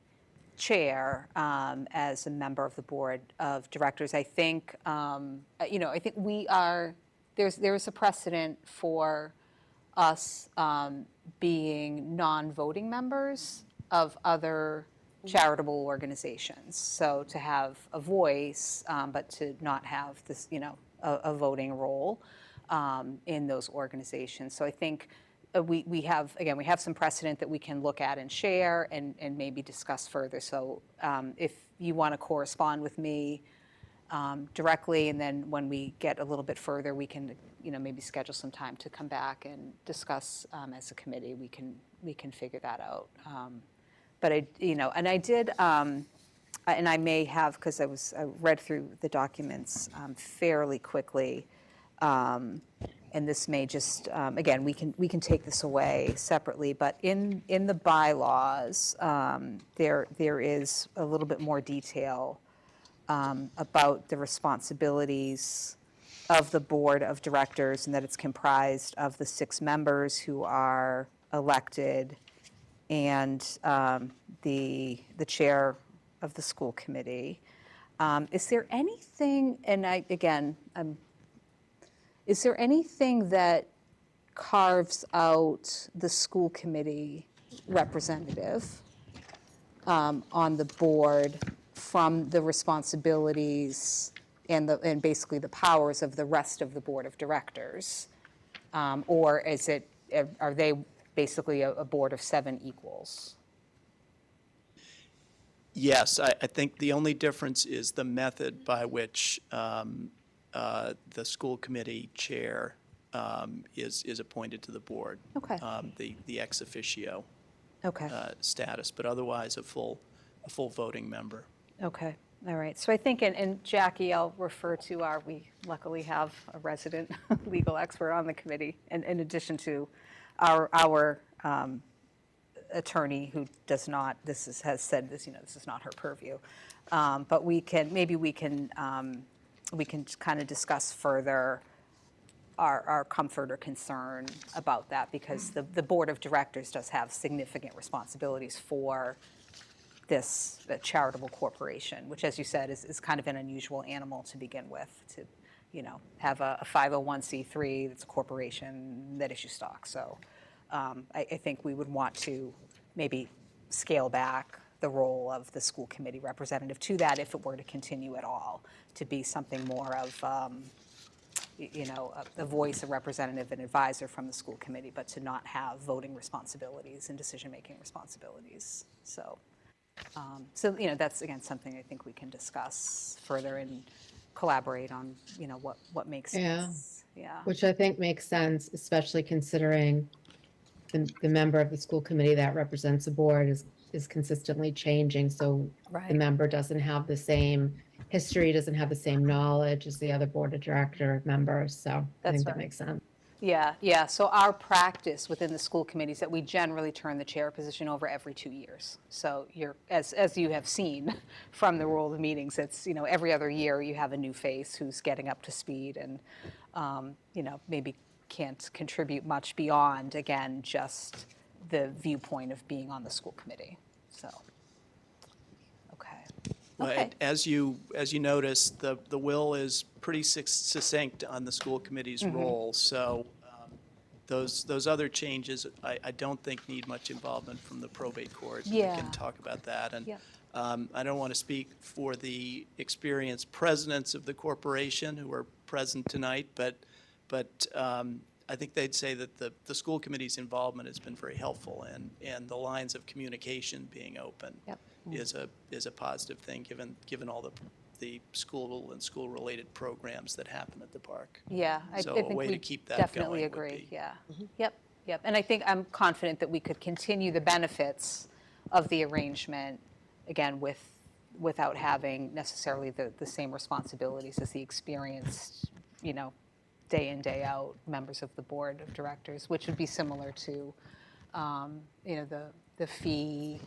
chair as a member of the board of directors. I think, I think there's a precedent for us being non-voting members of other charitable organizations. So to have a voice, but to not have this, a voting role in those organizations. So I think we have some precedent that we can look at and share and maybe discuss further. So if you want to correspond with me directly, and then when we get a little bit further, we can, maybe schedule some time to come back and discuss as a committee. We can figure that out. But and I did, and I may have, because I read through the documents fairly quickly, and this may just, again, we can take this away separately, but in the bylaws, there is a little bit more detail about the responsibilities of the board of directors, and that it's comprised of the 6 members who are elected and the chair of the school committee. Is there anything, and is there anything that carves out the school committee representative on the board from the responsibilities and basically the powers of the rest of the board of directors? Or are they basically a board of 7 equals? Yes, I think the only difference is the method by which the school committee chair is appointed to the board. Okay. The ex officio Okay. status, but otherwise a full voting member. Okay, all right. So I think, and Jackie, I'll refer to we luckily have a resident legal expert on the committee, in addition to our attorney who has said this, this is not her purview. But we can kind of discuss further our comfort or concern about that, because the board of directors does have significant responsibilities for this charitable corporation, which, as you said, is kind of an unusual animal to begin with, to have a 501c3 that's a corporation that issues stock. So I think we would want to maybe scale back the role of the school committee representative to that, if it were to continue at all, to be something more of a voice, a representative, an advisor from the school committee, but to not have voting responsibilities and decision-making responsibilities. So that's, again, something I think we can discuss further and collaborate on, what makes sense. Yeah. Which I think makes sense, especially considering the member of the school committee that represents the board is consistently changing. So the Right. member doesn't have the same history, doesn't have the same knowledge as the other board of director members. So I That's think right. that makes sense. Yeah. So our practice within the school committee is that we generally turn the chair position over every 2 years. So as you have seen from the rule of the meetings, it's, every other year you have a new face who's getting up to speed and, maybe can't contribute much beyond, again, just the viewpoint of being on the school committee. So, okay. Well, as you noticed, the will is pretty succinct on the school committee's role. So those other changes, I don't think need much involvement from the probate court. Yeah. We can talk about that. And Yeah. I don't want to speak for the experienced presidents of the corporation who are present tonight, but I think they'd say that the school committee's involvement has been very helpful, and the lines of communication being open. Yep. is a positive thing, given all the school and school-related programs that happen at the park. Yeah, I So think a way we to keep that definitely going would agree, be- yeah. Yep. And I think I'm confident that we could continue the benefits of the arrangement, again, without having necessarily the same responsibilities as the experienced, day in, day out members of the board of directors, which would be similar to, the fee,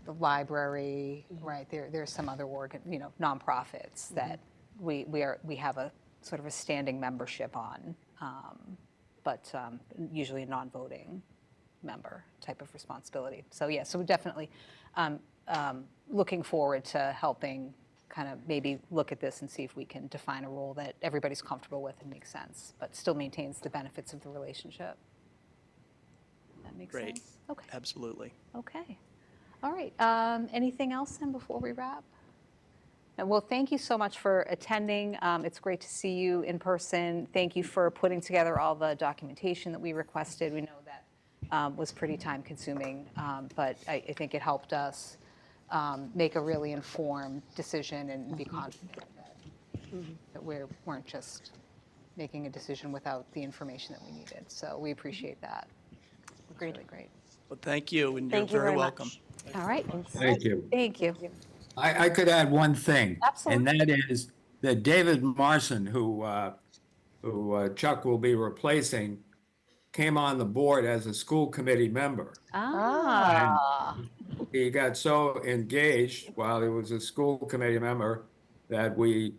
the library, right? There's some other nonprofits that we have a sort of a standing membership on, but usually a non-voting member type of responsibility. So yeah, so we're definitely looking forward to helping kind of maybe look at this and see if we can define a role that everybody's comfortable with and makes sense, but still maintains the benefits of the relationship. That makes Great. sense? Okay. Absolutely. Okay. All right. Anything else then before we wrap? No, well, thank you so much for attending. It's great to see you in person. Thank you for putting together all the documentation that we requested. We know that was pretty time consuming, but I think it helped us make a really informed decision and be confident that we weren't just making a decision without the information that we needed. So we appreciate that. Really great. Well, thank you, and you're Thank you very very welcome. much. All right. Thank you. Thank you. I could add one thing. Absolutely. And that is that David Marson, who Chuck will be replacing, came on the board as a school committee member. Ah. He got so engaged while he was a school committee member that we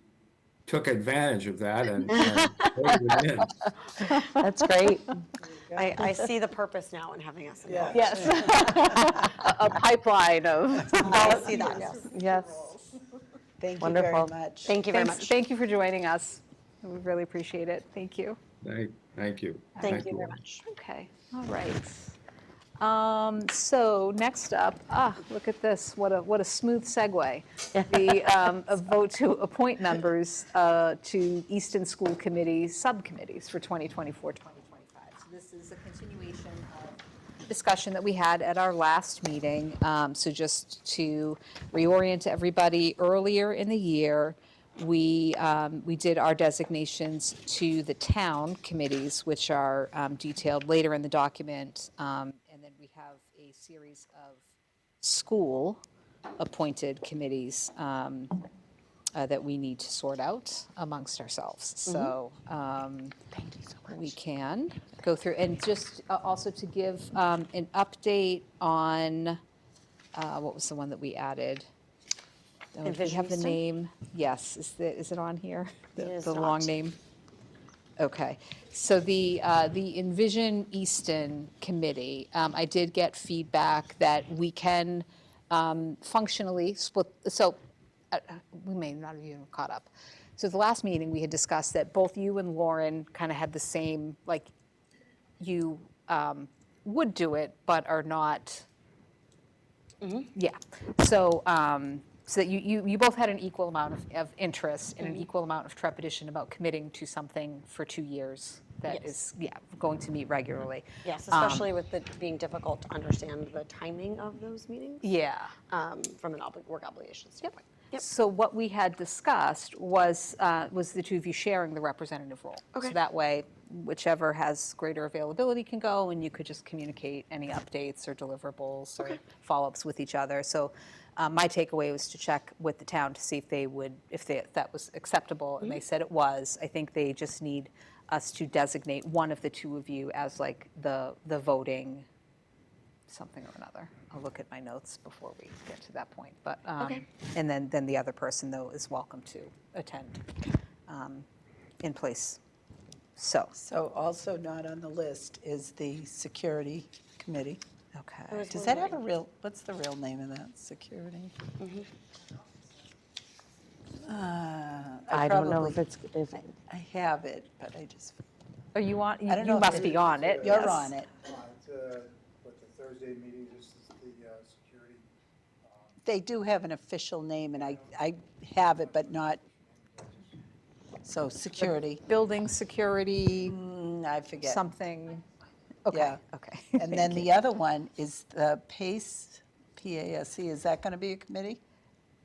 took advantage of that and voted him in. That's great. I see the purpose now in having us involved. Yes. A pipeline of. I see that, yes. Yes. Thank you very Wonderful. much. Thank you very Thanks- much. Thank you for joining us. We really appreciate it. Thank you. Thank you. Thank you very all. much. Okay, all right. So next up, look at this, what a smooth segue. A vote to appoint members to Easton School Committee subcommittees for 2024, 2025. So this is a continuation of discussion that we had at our last meeting. So just to reorient everybody, earlier in the year, we did our designations to the town committees, which are detailed later in the document. And then we have a series of school-appointed committees that we need to sort out amongst ourselves. So we can go through, and just also to give an update on, what was the one that we added? Do we Envision have the Easton? name? Yes, is it on here? It is The long not. name? Okay, so the Envision Easton Committee, I did get feedback that we can functionally split, so we may not have even caught up. So the last meeting, we had discussed that both you and Lauren kind of had the same, like, you would do it, but are not, yeah. So, so that you both had an equal amount of interest and an equal amount of trepidation about committing to something for 2 years that Yes. is, going to meet regularly. Yes, especially with it being difficult to understand the timing of those meetings. Yeah. From an work obligation standpoint. Yep. So what we had discussed was the two of you sharing the representative role. Okay. So that way, whichever has greater availability can go, and you could just communicate any updates or deliverables or follow-ups with each other. So my takeaway was to check with the town to see if they would, if that was acceptable, and they said it was. I think they just need us to designate one of the two of you as like the voting something or another. I'll look at my notes before we get to that point. But and then the other person though is welcome to attend in place. So Also not on the list is the security committee. okay. Does that have a real, what's the real name of that, security? I don't know if it's, I have it, but I just, Are you on? I don't know You if must it- be on it. you're yes. on it. What the Thursday meeting, this is the security. They do have an official name, and I have it, but not, so security, Building security, I forget. something. Okay. Yeah. Okay. And then the other one is the PACE, P-A-S-E, is that going to be a committee?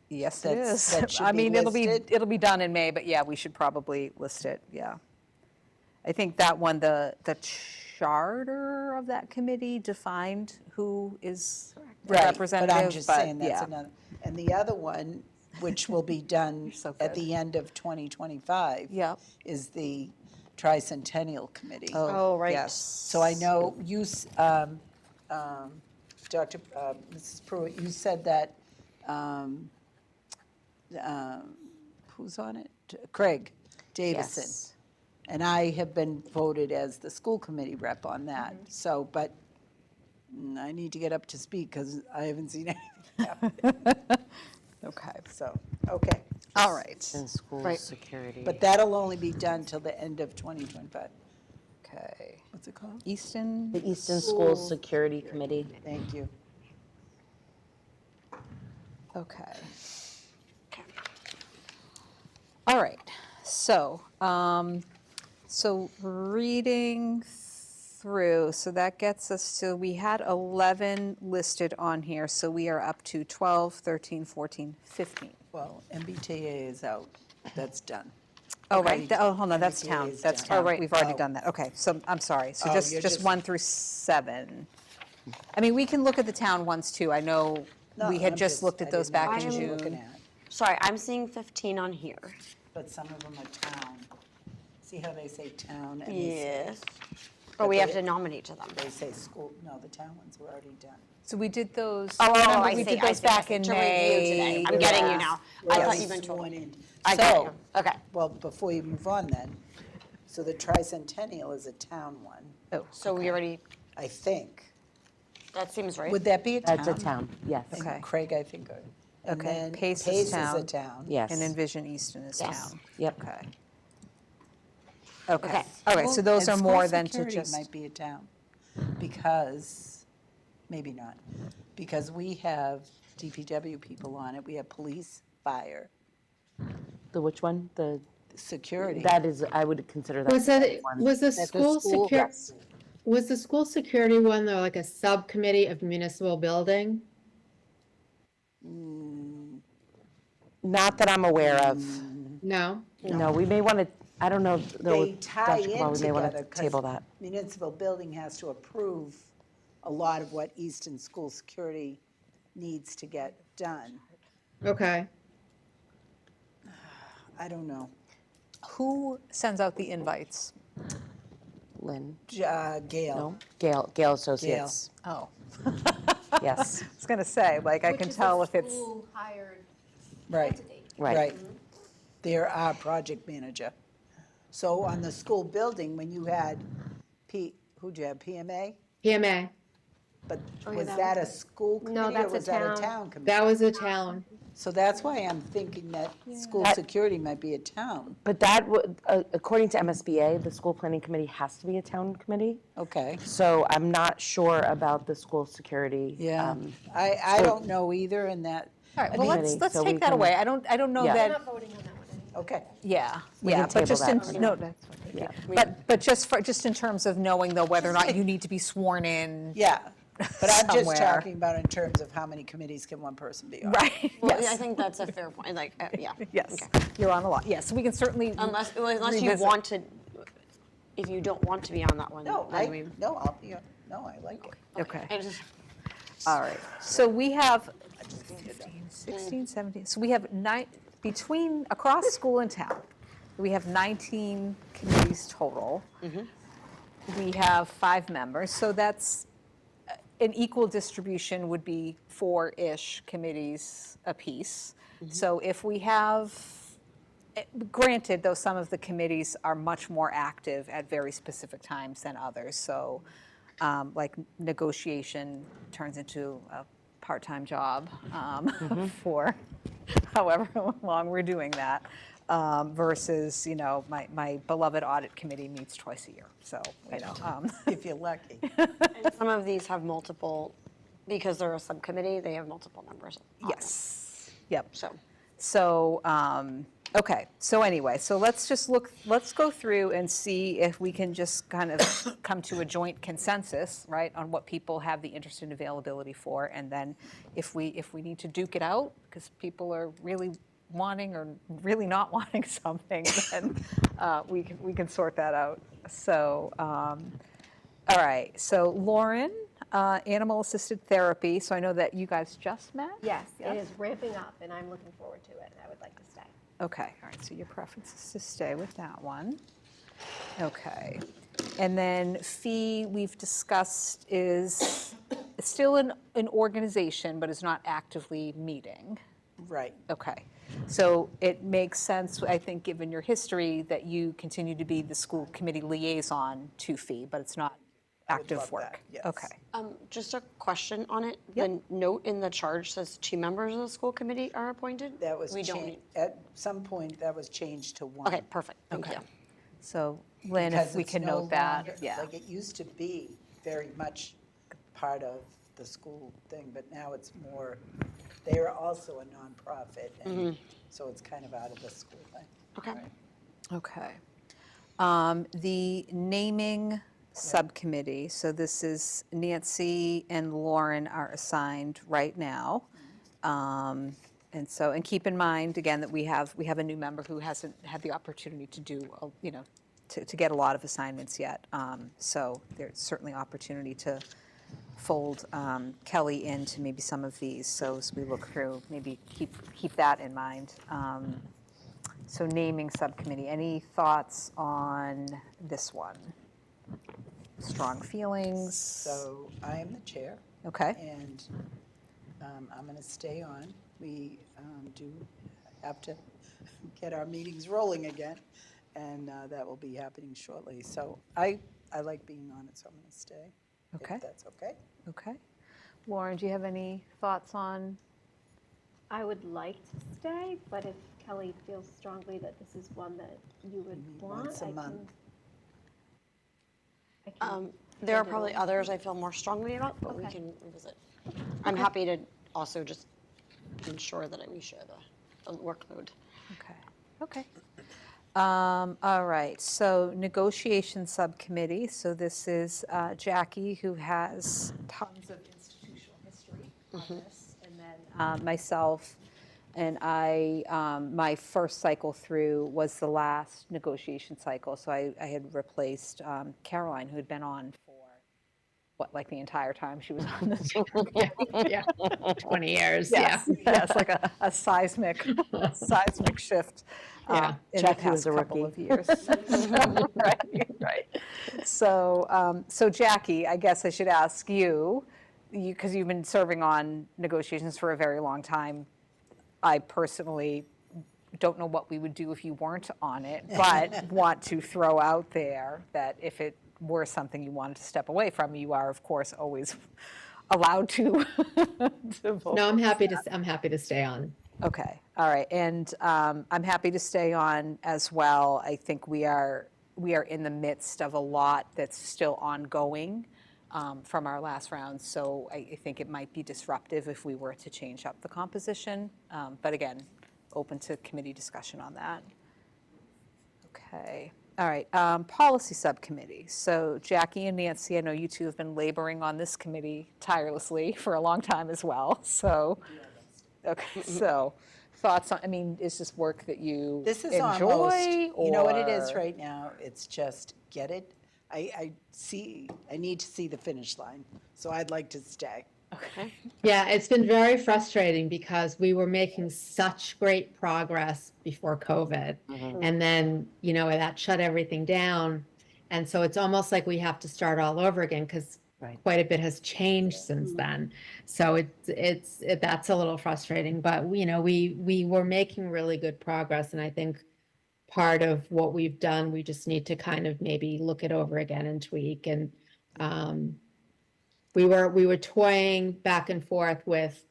Yes, it That's- is. that should I be mean, listed. it'll be done in May, but yeah, we should probably list it. Yeah. I think that one, the charter of that committee defined who is the Right, representative. but I'm just saying that's yeah. another. And the other one, which will be done So at good. the end of 2025, Yep. is the Tricentennial Committee. Oh, right. Yes. So I know you, Dr., Mrs. Pruitt, you said that, who's on it? Craig Davison. Yes. And I have been voted as the school committee rep on that. Mm-hmm. So, but I need to get up to speed because I haven't seen anything happen. Okay. So, okay. All right. in school Right. security. But that'll only be done till the end of 2025. Okay. What's it called? Easton. The Easton School Security Committee. Thank you. Okay. All right, so, so reading through, so that gets us to, we had 11 listed on here, so we are up to 12, 13, 14, 15. Well, MBTA is out. That's done. Oh, right, oh, hold on, that's MBTA town, is that's done. town, Oh, we've already oh. done that, okay, so, I'm sorry, so Oh, just you're 1 through 7. I mean, we can look at the town ones too, I know No, we had I'm just looked I at those didn't know back in what you were looking June. at, Sorry, I'm seeing 15 on here. but some of them are town. See how they say town and they say, Yes. But But we have they- to nominate to them. they say school? No, the town ones were already done. So we did those, Oh, remember, I we see, did I those see, I back see. in To review May. today. I'm getting you Yeah. now. I Well, thought we you meant to. sworn in. I got So, you. Okay. well, before you move on then, so the Tricentennial is a town one, Oh, So we already, I think. that seems right. Would that be a town? That's a town, yes. And Okay. Craig, I think, And Okay, then Pace Pace is is a town. town. Yes. And Envision Easton is Yes. town. Yep. Okay. Okay, Okay. all right, so those And are school more than to security just, might be a town, because, maybe not, because we have DPW people on it, we have police, fire, The which one? The, security. that is, I would consider that. Was that, one. was the At the school school, secure, yes. was the school security one, though, like a subcommittee of municipal building? Not that I'm aware of. No? No, we may want to, I don't know, though, They tie Dr. in Kamal, we may want together, to table 'cause that. municipal building has to approve a lot of what Easton school security needs to get done. Okay. I don't know. who sends out the invites? Lynn, Gail. no? Gale Associates, Oh, yes, I was gonna say, like, I Which can is a tell if it's, school-hired Right, entity. right. They're our project manager. So on the school building, when you had who'd you have, PMA? PMA, But Oh, yeah, was that that a was school No, committee or that's a was that a town. town committee? that was a town. So that's why I'm thinking that school That- security might be a town. But that, according to MSBA, the school planning committee has to be a town committee. Okay. So I'm not sure about the school security. Yeah, I don't know either in that, all right, well, let's, committee, let's so we take that can- away. I don't know Yeah. We're that, not voting on that one anymore. okay. yeah, We yeah, can but table just that. in, no, Yeah. but just in terms of knowing, though, whether or not you need to be sworn in. Yeah, but I'm just Somewhere. talking about in terms of how many committees can one person be on. Right, Well, I yes, think that's a fair point, like, yeah. yes, Okay. you're on a lot, yes, we can certainly. Unless you revisit. want to, if you don't want to be on that one. No, then we- I'll be, no, I like it. Okay. I just- All right, so we have 15, 16, 17, so we have across school and town, we have 19 committees total. We have 5 members, so that's, an equal distribution would be 4-ish committees apiece. So if we have, granted, though, some of the committees are much more active at very specific times than others, so like negotiation turns into a part-time job for however long we're doing that, versus, my beloved audit committee meets twice a year, so, If you're lucky. And some of these have multiple, because they're a subcommittee, they have multiple members on it. yes, yep. So, Okay, so anyway, so let's go through and see if we can just kind of come to a joint consensus, right, on what people have the interest and availability for, and then if we need to duke it out, because people are really wanting or really not wanting something, then we can sort that out. So, all right, so Lauren, animal-assisted therapy, so I know that you guys just met? Yes, it is ramping up, and I'm looking forward to it, and I would like to stay. Okay, all right, so your preference is to stay with that one. Okay, and then fee, we've discussed, is still an organization, but is not actively meeting. Right. Okay, so it makes sense, I think, given your history, that you continue to be the school committee liaison to fee, but it's not would active love work. that, yes. Okay, just a question on it. Yep. The note in the charge says 2 members of the school committee are appointed? That was We don't changed, need- at some point, that was changed to 1. Okay, perfect, thank Okay. you. so Lynn, Because if we it's can no note that, longer- yeah. Like, it used to be very much part of the school thing, but now it's more, they are also a nonprofit, and so it's kind of out of the school thing. Okay. Okay. The naming subcommittee, so this is Nancy and Lauren are assigned right now. And so, and keep in mind, again, that we have a new member who hasn't had the opportunity to do, to get a lot of assignments yet. So there's certainly opportunity to fold Kelly into maybe some of these. So as we look through, maybe keep that in mind. So naming subcommittee, any thoughts on this one? Strong feelings? So I am the chair, Okay, and I'm going to stay on. We do have to get our meetings rolling again, and that will be happening shortly. So I like being on it, so I'm going to stay. Okay. If that's okay. okay. Lauren, do you have any thoughts on I would like to stay, but if Kelly feels strongly that this is one that you would want, once a I month. can There are send it probably over. others I feel more strongly about, but we Okay. can revisit. I'm happy to also just ensure that we share the workload. Okay, okay. All right, so negotiation subcommittee, so this is Jackie, who has tons of institutional history on this, and then myself, and I, my first cycle through was the last negotiation cycle, so I had replaced Caroline, who had been on for, what, like the entire time she was on this? Yeah, 20 years, Yes, yeah. yes, like a seismic shift. Yeah. In the Jackie was past a couple rookie. of years. Right. So Jackie, I guess I should ask you, because you've been serving on negotiations for a very long time. I personally don't know what we would do if you weren't on it, but want to throw out there that if it were something you wanted to step away from, you are, of course, always allowed to vote. No, I'm happy to stay on. Okay, all right, and I'm happy to stay on as well. I think we are in the midst of a lot that's still ongoing from our last round, so I think it might be disruptive if we were to change up the composition. But again, open to committee discussion on that. Okay, all right, policy subcommittee. So Jackie and Nancy, I know you two have been laboring on this committee tirelessly for a long time as well, so. Okay, so thoughts on, I mean, is this work that you This is enjoy? almost, you know what it is or- right now? It's just get it. I need to see the finish line, so I'd like to stay. Okay. Yeah, it's been very frustrating because we were making such great progress before COVID. And then, that shut everything down. And so it's almost like we have to start all over again because quite a bit has changed since then. So that's a little frustrating, but we were making really good progress. And I think part of what we've done, we just need to kind of maybe look it over again and tweak. And we were toying back and forth with,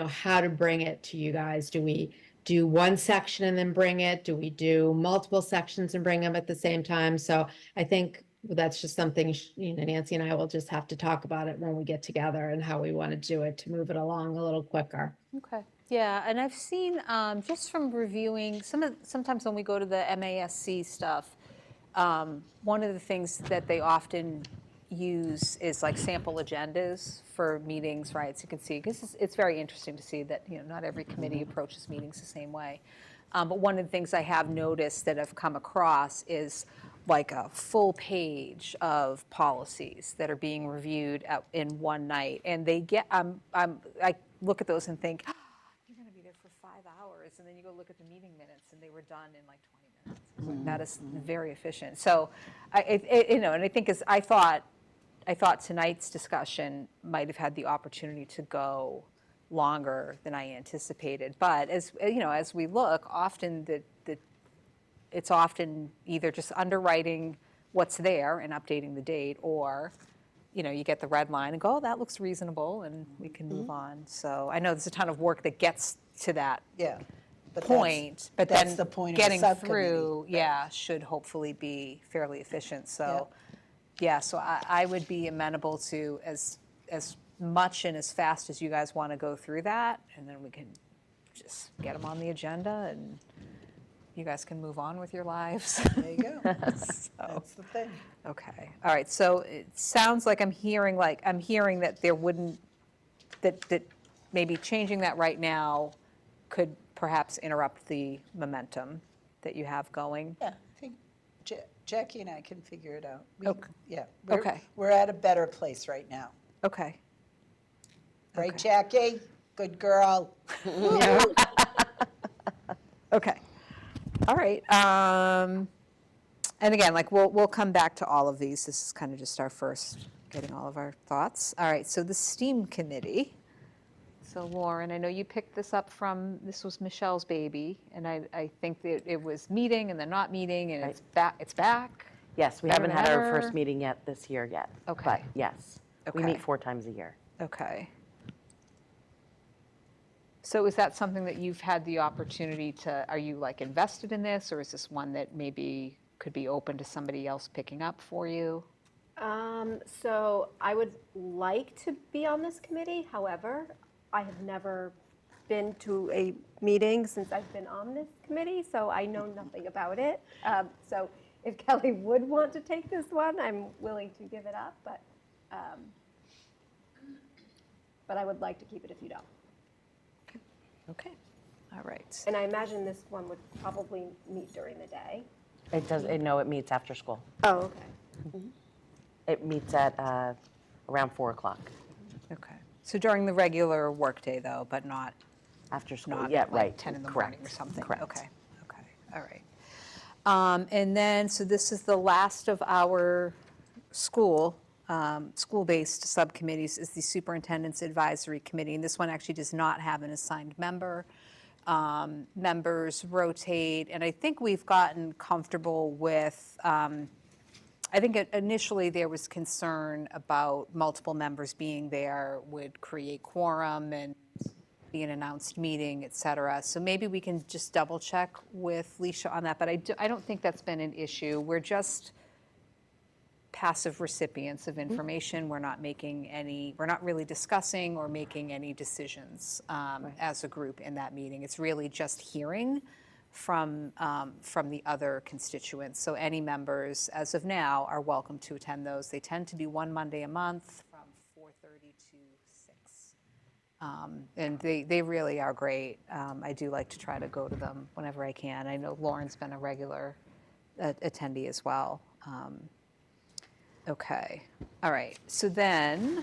how to bring it to you guys. Do we do one section and then bring it? Do we do multiple sections and bring them at the same time? So I think that's just something, Nancy and I will just have to talk about it when we get together and how we want to do it to move it along a little quicker. Okay, yeah, and I've seen, just from reviewing, sometimes when we go to the MASC stuff, one of the things that they often use is like sample agendas for meetings, right? So you can see, because it's very interesting to see that, not every committee approaches meetings the same way. But one of the things I have noticed that I've come across is like a full page of policies that are being reviewed in one night. And they get, I look at those and think, you're going to be there for 5 hours. And then you go look at the meeting minutes and they were done in like 20 minutes. It's like, that is very efficient. So, and I think I thought tonight's discussion might have had the opportunity to go longer than I anticipated. But as we look, often it's often either just underwriting what's there and updating the date, or you get the red line and go, oh, that looks reasonable, and we can move on. So I know there's a ton of work that gets to that Yeah. But point, but that's then the point of a getting subcommittee. through, should hopefully be fairly efficient. So, so I would be amenable to as much and as fast as you guys want to go through that, and then we can just get them on the agenda, and you guys can move on with your lives. There you go. That's the thing. Okay, all right, so it sounds like I'm hearing that there wouldn't, that maybe changing that right now could perhaps interrupt the momentum that you have going. Yeah, I think Jackie and I can figure it out. Okay. Yeah. Okay. We're at a better place right now. Okay. Right, Okay. Jackie? Good girl. Okay. All right. And again, like we'll come back to all of these. This is kind of just our first getting all of our thoughts. All right. So the STEAM committee. So Lauren, I know you picked this up from, this was Michelle's baby, and I think that it was meeting and then not meeting, and it's back. Yes, we Better haven't than had our ever. first meeting yet this year yet. Okay. But yes, we Okay. meet 4 times a year. Okay. So is that something that you've had the opportunity to, are you like invested in this, or is this one that maybe could be open to somebody else picking up for you? So I would like to be on this committee. However, I have never been to a meeting since I've been on this committee, so I know nothing about it. So if Kelly would want to take this one, I'm willing to give it up, but I would like to keep it if you don't. Okay, all right. And I imagine this one would probably meet during the day. It does, no, it meets after school. Oh, okay. It meets at around 4 o'clock Okay. So during the regular workday though, but not after school. not Yeah, at like right. 10 in the Correct. morning or something? Correct. Okay, okay, all right. And then, so this is the last of our school-based subcommittees is the Superintendent's Advisory Committee. And this one actually does not have an assigned member. Members rotate, and I think we've gotten comfortable with, I think initially there was concern about multiple members being there would create quorum and be an announced meeting, et cetera. So maybe we can just double check with Leisha on that, but I don't think that's been an issue. We're just passive recipients of information. We're not making any, we're not really discussing or making any decisions as a group in that meeting. It's really just hearing from the other constituents. So any members, as of now, are welcome to attend those. They tend to be one Monday a month from 4:30 to 6. And they really are great. I do like to try to go to them whenever I can. I know Lauren's been a regular attendee as well. Okay, all right. So then,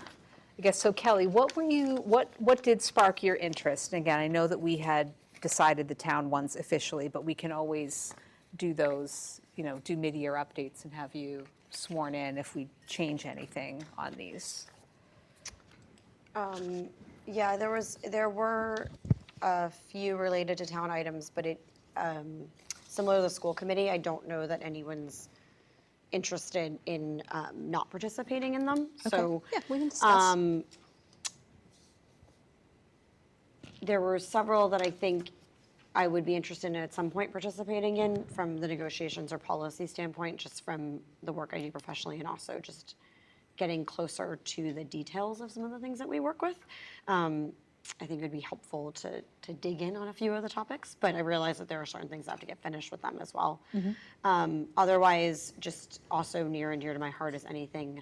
I guess, so Kelly, what did spark your interest? And again, I know that we had decided the town ones officially, but we can always do those, do mid-year updates and have you sworn in if we change anything on these. Yeah, there were a few related to town items, but similar to the school committee, I don't know that anyone's interested in not participating in them. So Yeah, we can discuss. there were several that I think I would be interested in at some point participating in from the negotiations or policy standpoint, just from the work I do professionally and also just getting closer to the details of some of the things that we work with. I think it would be helpful to dig in on a few of the topics, but I realize that there are certain things that have to get finished with them as well. Otherwise, just also near and dear to my heart is anything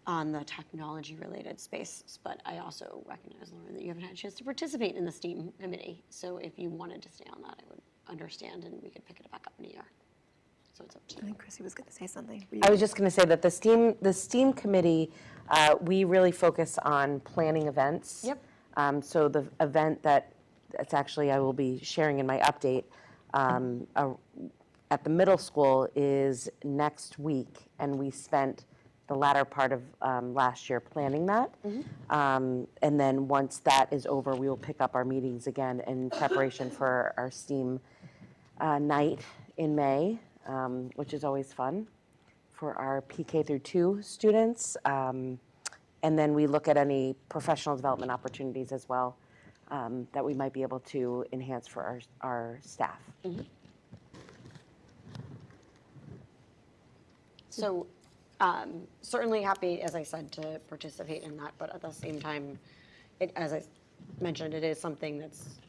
on the technology-related space. But I also recognize, Lauren, that you haven't had a chance to participate in the STEAM committee. So if you wanted to stay on that, I would understand, and we could pick it back up in a year. So it's up to you. I think Chrissy was going to say something. I was just going to say that the STEAM committee, we really focus on planning events. Yep. So the event that's actually I will be sharing in my update at the middle school is next week, and we spent the latter part of last year planning that. And then once that is over, we will pick up our meetings again in preparation for our STEAM night in May, which is always fun for our PK through 2 students. And then we look at any professional development opportunities as well that we might be able to enhance for our staff. So certainly happy, as I said, to participate in that, but at the same time, as I mentioned, it is something that's,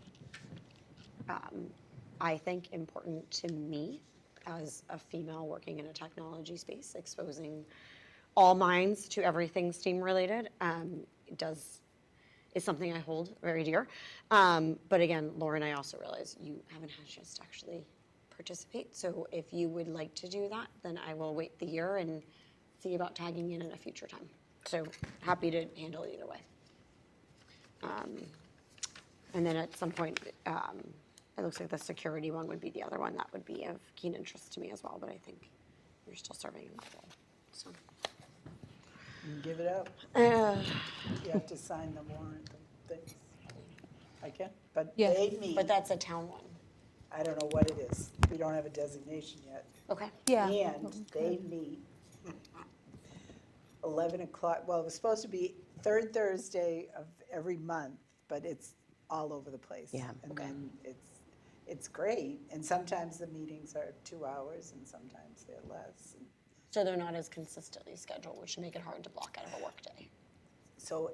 I think, important to me as a female working in a technology space, exposing all minds to everything STEAM related. Is something I hold very dear. But again, Lauren, I also realize you haven't had a chance to actually participate. So if you would like to do that, then I will wait the year and see about tagging in at a future time. So happy to handle it either way. And then at some point, it looks like the security one would be the other one. That would be of keen interest to me as well, but I think you're still serving in that role. So. You can give it up. You have to sign the warrant and things. I can, but Yeah. they meet. But that's a town one. I don't know what it is. We don't have a designation yet. Okay. Yeah. And they meet 11 o'clock. Well, it was supposed to be third Thursday of every month, but it's all over the place. Yeah. And then it's great, and sometimes the meetings are 2 hours, and sometimes they're less. So they're not as consistently scheduled, which should make it hard to block out of a workday. So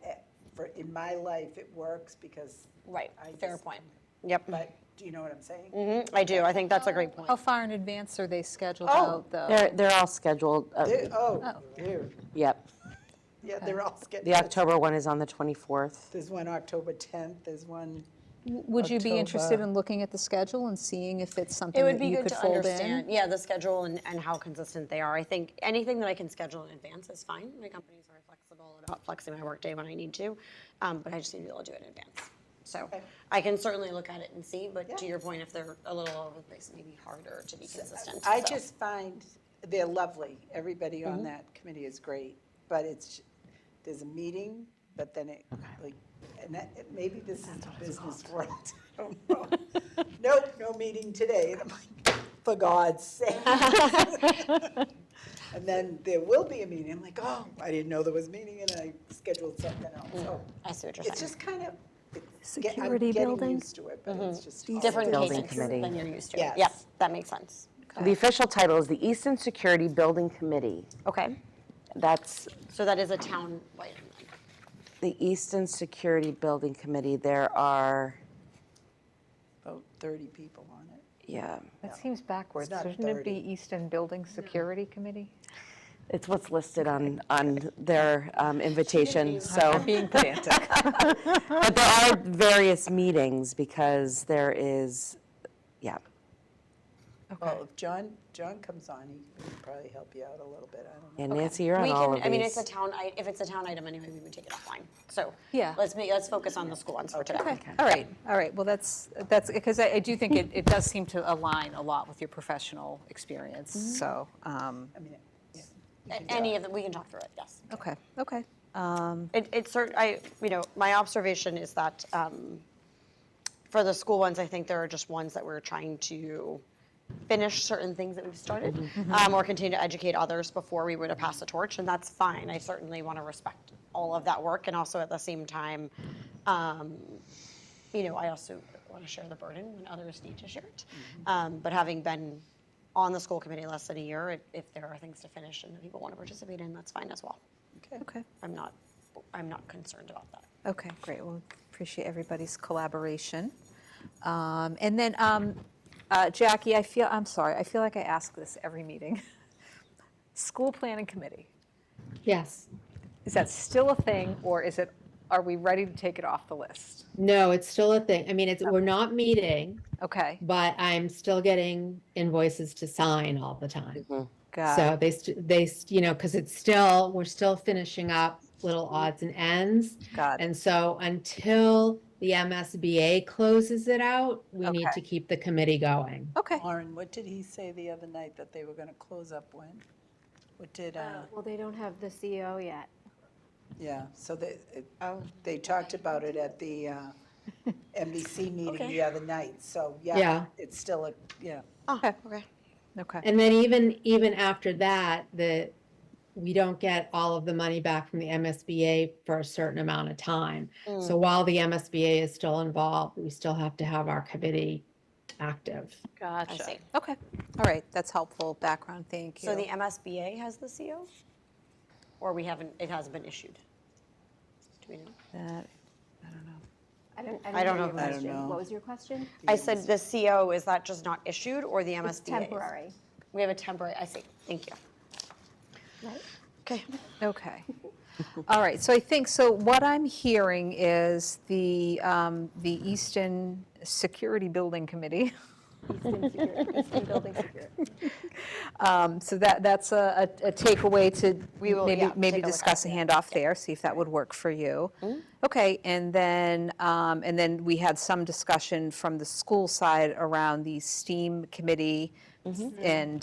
in my life, it works because. Right, I fair just- point. Yep. But, do you know what I'm saying? I do, I think that's a great point. How far in advance are they scheduled Oh, out, though? They're all scheduled. They're, Yep. yeah, they're all scheduled. The October one is on the 24th. There's one October 10th, there's one. Would you be interested October. in looking at the schedule and seeing if it's something It would that be you good could to fold understand, in? yeah, the schedule and how consistent they are. I think anything that I can schedule in advance is fine. My company's very flexible about flexing my workday when I need to, but I just need to be able to do it in advance. So Okay. I can certainly look at it and see, but to your point, if they're a little all over the place, it may be harder to be consistent. I so. just find they're lovely. Everybody on that committee is great, but there's a meeting, but then it, like, and maybe this is the business world. I don't know. Nope, no meeting today. And I'm like, for God's sake. And then there will be a meeting. I'm like, oh, I didn't know there was a meeting, and I scheduled something else. So I see what you're it's saying. just kind of, I'm Security getting building? used to it, but it's just. Different Building cadence committee. than you're used to. Yes. Yep, that makes sense. The official title is the Easton Security Building Committee. Okay, That's so that is a town-wide item. the Easton Security Building Committee. There are, About 30 people on it. yeah, That seems backwards. not Shouldn't it be 30. Easton Building Security Committee? it's what's listed on their invitation, so. Being pedantic. But there are various meetings because there is, yeah. Well, if John comes on, he can probably help you out a little bit. I don't know. And Nancy, you're on We all can, of I mean, these. it's a town, if it's a town item anyway, we would take it offline. So Yeah. let's focus on the school ones for today. Okay, all right, well, that's, because I do think it does seem to align a lot with your professional experience, so, I mean, yeah. Any of them, we can talk through it, yes. okay. My observation is that for the school ones, I think there are just ones that we're trying to finish certain things that we've started or continue to educate others before we were to pass the torch, and that's fine. I certainly want to respect all of that work, and also at the same time, I also want to share the burden when others need to share it. But having been on the school committee less than a year, if there are things to finish and that people want to participate in, that's fine as well. Okay. I'm not concerned about that. Okay, great. Well, appreciate everybody's collaboration. And then, Jackie, I'm sorry, I feel like I ask this every meeting. School planning committee, Yes. is that still a thing, or are we ready to take it off the list? No, it's still a thing. I mean, we're not meeting, Okay, but I'm still getting invoices to sign all the time. got So it, because we're still finishing up little odds and ends. got it. And so until the MSBA closes it out, we need Okay. to keep the committee going. Okay, Lauren, what did he say the other night that they were going to close up when? What did, Well, they don't have the CEO yet. yeah, so they talked about it at the NBC meeting the other night, so, Yeah. yeah, it's still yeah. okay, Okay. okay. And then even after that, we don't get all of the money back from the MSBA for a certain amount of time. So while the MSBA is still involved, we still have to have our committee active. I see. Okay, all right, that's helpful background, thank you. So the MSBA has the CO? Or it hasn't been issued? Do we know? That, I don't know. I don't I don't hear your know. I don't question. know. What was your question? I said the CO, is that just not issued or the MSBA? It's temporary. We have a temporary, I see, thank you. Right. Okay. Okay. All right, so what I'm hearing is the Easton Security Building Committee. Easton Building Security. So that's a takeaway to We will, maybe yeah, take a look discuss a at it, handoff there, see if that would work for you. Okay, and then we had some discussion from the school side around the STEAM committee. And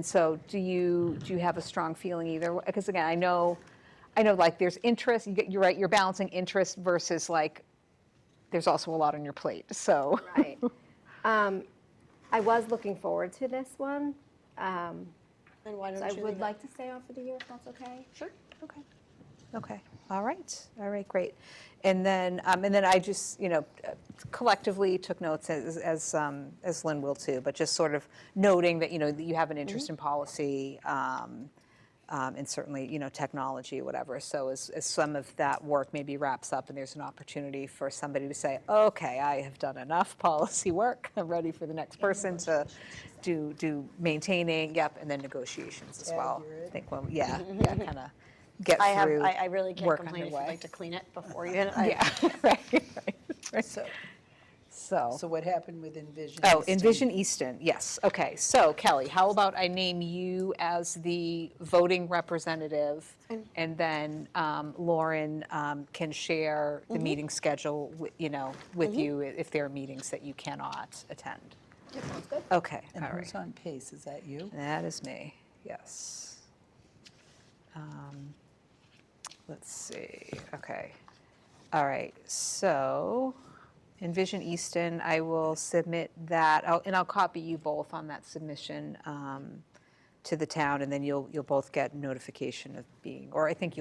so do you have a strong feeling either? Because again, I know like there's interest, you're right, you're balancing interest versus like, there's also a lot on your plate, so. Right. I was looking forward to this one. And why So don't I you would leave it? like to stay on for the year if that's okay. Sure. Okay. Okay, all right, great. And then I just, collectively took notes as Lynn will too, but just sort of noting that, that you have an interest in policy, and certainly, technology, whatever. So as some of that work maybe wraps up and there's an opportunity for somebody to say, okay, I have done enough policy work, I'm ready for the next person to do maintaining, and then negotiations as well. I think, kind of get through. I really can't work complain if you'd underway. like to clean it before you. Yeah, right. So what happened with Envision? Oh, Easton? Envision Easton, yes, okay. So Kelly, how about I name you as the voting representative, and then Lauren can share the meeting schedule, with you if there are meetings that you cannot attend. That sounds good. Okay, And all right. who's on pace? Is that you? That is me, yes. Let's see, okay. All right, so Envision Easton, I will submit that, and I'll copy you both on that submission to the town, and then you'll both get notification of being, or I think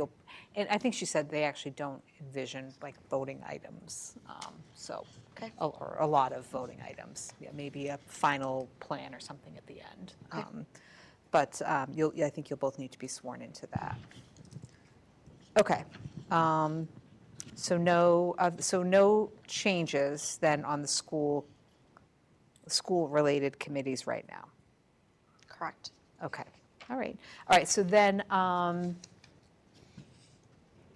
and I think she said they actually don't envision like voting items, so. Okay. Or a lot of voting items, maybe a final plan or something at the end. But I think you'll both need to be sworn into that. Okay. So no changes then on the school-related committees right now. Correct. Okay. All right. All right. So then,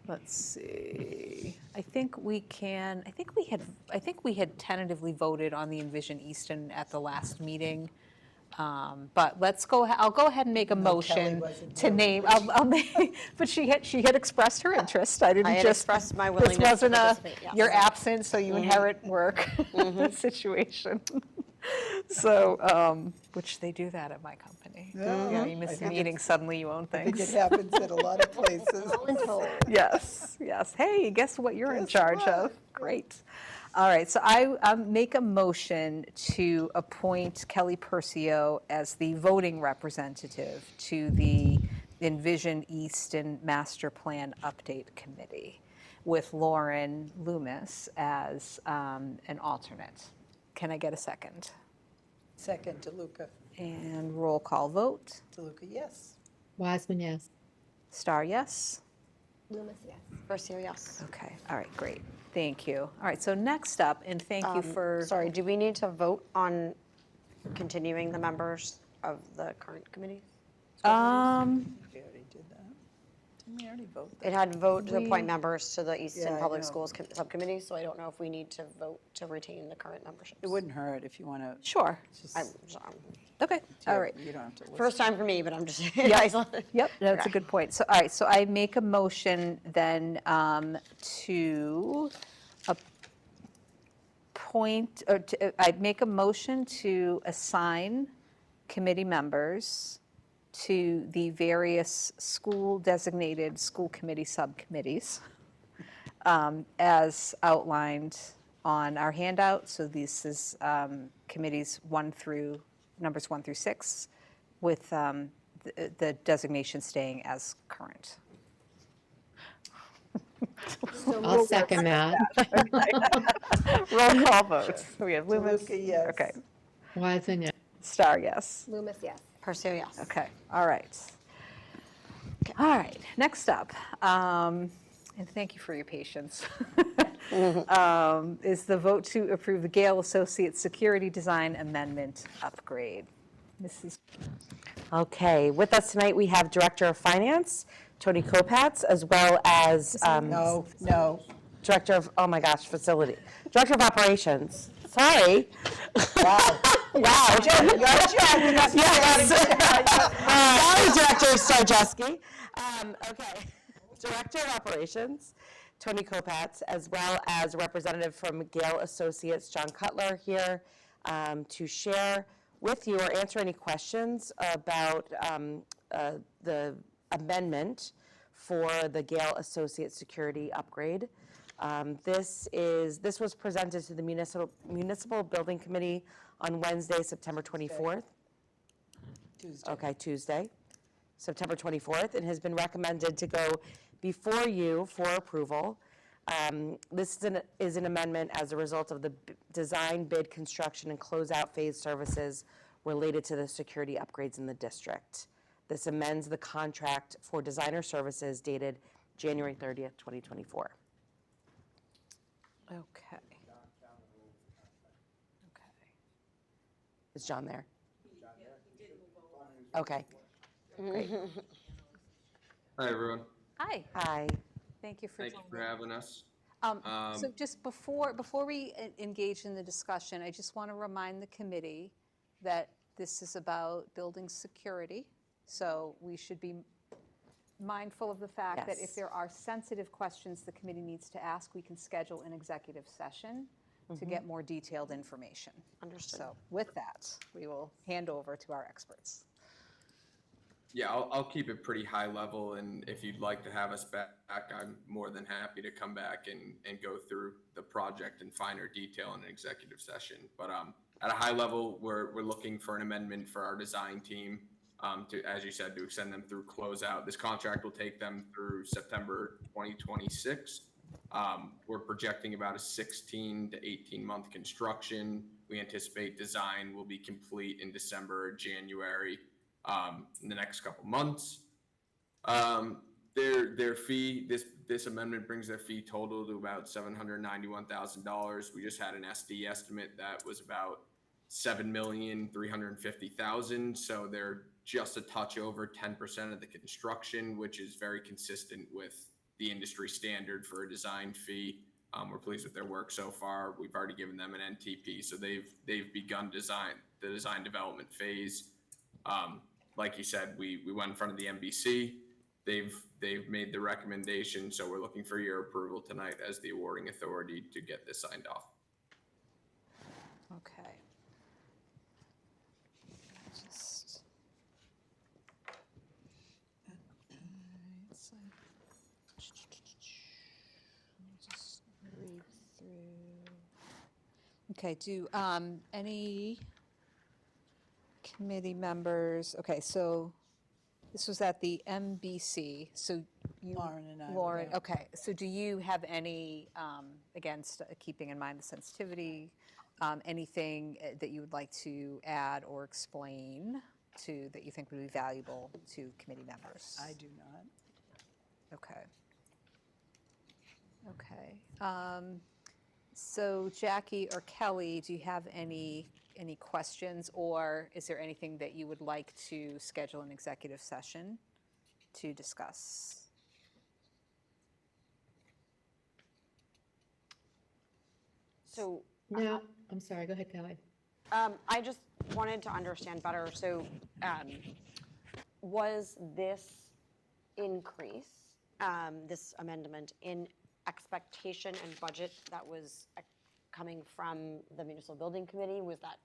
let's see. I think we had tentatively voted on the Envision Easton at the last meeting. But I'll go ahead and make a motion wasn't to name, I'll make, but she had expressed her interest. I didn't I had just. expressed my willingness to This wasn't participate, yeah. you're absent, so you inherit work situation. So, which they do that at my company. Yeah, You miss I a think meeting, suddenly you own I think things. it happens at a lot of places. Voluntold. Yes. Hey, guess what you're in Guess charge what? of? Great. All right, so I make a motion to appoint Kelly Percio as the voting representative to the Envision Easton Master Plan Update Committee, with Lauren Loomis as an alternate. Can I get a second? Second, DeLuca. And roll call vote. DeLuca, yes. Wiseman, yes. Star, yes? Loomis, yes. First year, yes. Okay, all right, great. Thank you. All right, so next up, and thank you for. Sorry, do we need to vote on continuing the members of the current committees? We already did that. Didn't we already vote? It had vote to appoint members to the Easton Yeah, I Public know. Schools Subcommittee, so I don't know if we need to vote to retain the current memberships. It wouldn't hurt if you want to. Sure. Okay, all right. You don't have to listen. First time for me, but I'm just. Yep, that's a Okay. good point. So, all right, so I make a motion then to appoint, or I'd make a motion to assign committee members to the various school-designated school committee subcommittees as outlined on our handout. So this is committees numbers 1 through 6, with the designation staying as current. I'll second that. Roll call votes. So we have Loomis. DeLuca, yes. Okay. Wiseman, yes. Star, yes. Loomis, yes. Percio, yes. Okay, all right. All right, next up, and thank you for your patience, is the vote to approve the Gale Associates Security Design Amendment Upgrade. Mrs. Okay, with us tonight, we have Director of Finance, Tony Kopatz, as well as No. Director of, oh my gosh, Facility. Director of Operations, sorry. Wow. Wow. You're jacking us. Yes. Sorry, Director Starjeski. Okay, Director of Operations, Tony Kopatz, as well as a representative from Gale Associates, John Cutler, here to share with you or answer any questions about the amendment for the Gale Associates security upgrade. This was presented to the Municipal Building Committee on Wednesday, September 24th. Tuesday. Okay, Tuesday. September 24th, and has been recommended to go before you for approval. This is an amendment as a result of the design, bid, construction, and closeout phase services related to the security upgrades in the district. This amends the contract for designer services dated January 30th, 2024. Okay. Okay. Is John there? Okay. Great. Hi, everyone. Hi, Hi. thank you for Thank you joining. for having us. So just before we engage in the discussion, I just want to remind the committee that this is about building security. So we should be mindful of the fact that Yes. if there are sensitive questions the committee needs to ask, we can schedule an executive session to get more detailed information. Understood. So with that, we will hand over to our experts. Yeah, I'll keep it pretty high level, and if you'd like to have us back, I'm more than happy to come back and go through the project in finer detail in an executive session. But at a high level, we're looking for an amendment for our design team to, as you said, to extend them through closeout. This contract will take them through September 2026. We're projecting about a 16 to 18-month construction. We anticipate design will be complete in December or January. In the next couple months. Their fee, this amendment brings their fee total to about $791,000. We just had an SD estimate that was about $7,350,000. So they're just a touch over 10% of the construction, which is very consistent with the industry standard for a design fee. We're pleased with their work so far. We've already given them an NTP, so they've begun the design development phase. Like you said, we went in front of the MBC. They've made the recommendation, so we're looking for your approval tonight as the awarding authority to get this signed off. Okay. Just. Just read through. Okay, do any committee members, okay, so this was at the MBC, so you. Lauren and I were Lauren, there. okay, so do you have any, keeping in mind the sensitivity, anything that you would like to add or explain that you think would be valuable to committee members? I do not. Okay. Okay. So Jackie or Kelly, do you have any questions, or is there anything that you would like to schedule an executive session to discuss? So No, I'm sorry, go ahead, Kelly. I just wanted to understand better. So was this increase, this amendment, in expectation and budget that was coming from the Municipal Building Committee? Was that,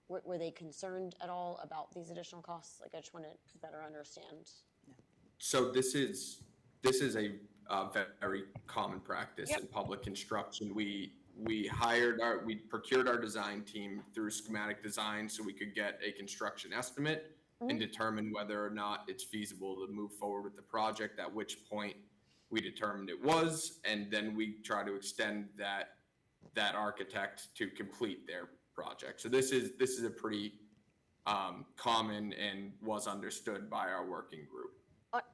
were they concerned at all about these additional costs? Like, I just want to better understand. So this is a very common practice in public construction. We procured our design team through schematic design so we could get a construction estimate and determine whether or not it's feasible to move forward with the project, at which point we determined it was, and then we try to extend that architect to complete their project. So this is a pretty common and was understood by our working group.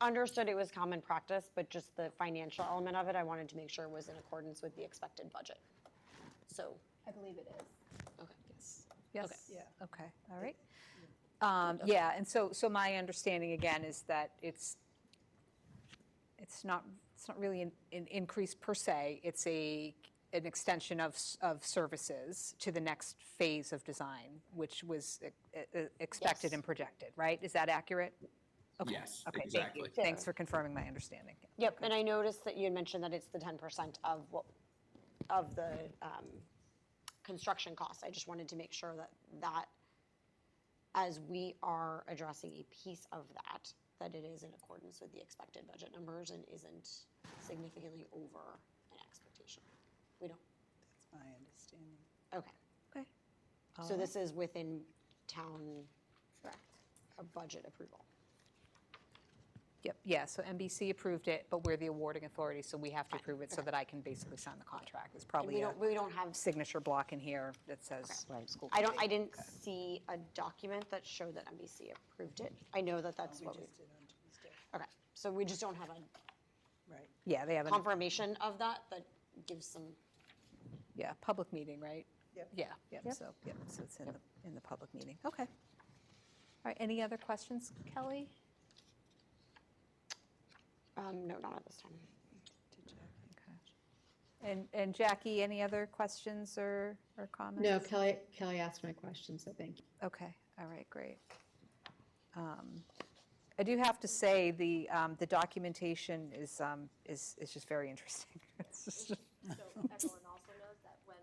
Understood it was common practice, but just the financial element of it, I wanted to make sure was in accordance with the expected budget. So, I believe it is. okay. Yes? Okay. Yeah. Okay, all right. Yeah, and so my understanding again is that it's not really an increase per se, it's an extension of services to the next phase of design, which was expected Yes. and projected, right? Is that accurate? Okay. Yes, Okay, exactly. thank you. Thanks for confirming my understanding. Yep, and I noticed that you had mentioned that it's the 10% of the construction costs. I just wanted to make sure that as we are addressing a piece of that it is in accordance with the expected budget numbers and isn't significantly over an expectation. We don't, That's my understanding. okay. Okay. So this is within town Correct. budget approval. Yep, yeah, so NBC approved it, but we're the awarding authority, so we have to approve it so that I can basically sign the contract. There's probably a We don't have, signature block in here that says school I committee. didn't see a document that showed that NBC approved it. I know that that's what we, Just did on Tuesday. okay, so we just don't have a Right. Yeah, they have a, confirmation of that gives some, yeah, public meeting, right? Yep. Yeah, so it's in the public meeting. Okay. All right, any other questions, Kelly? no, not at this time. Okay. And Jackie, any other questions or comments? No, Kelly asked my questions, so thank you. Okay, all right, great. I do have to say, the documentation is just very interesting. It's just, So everyone also knows that when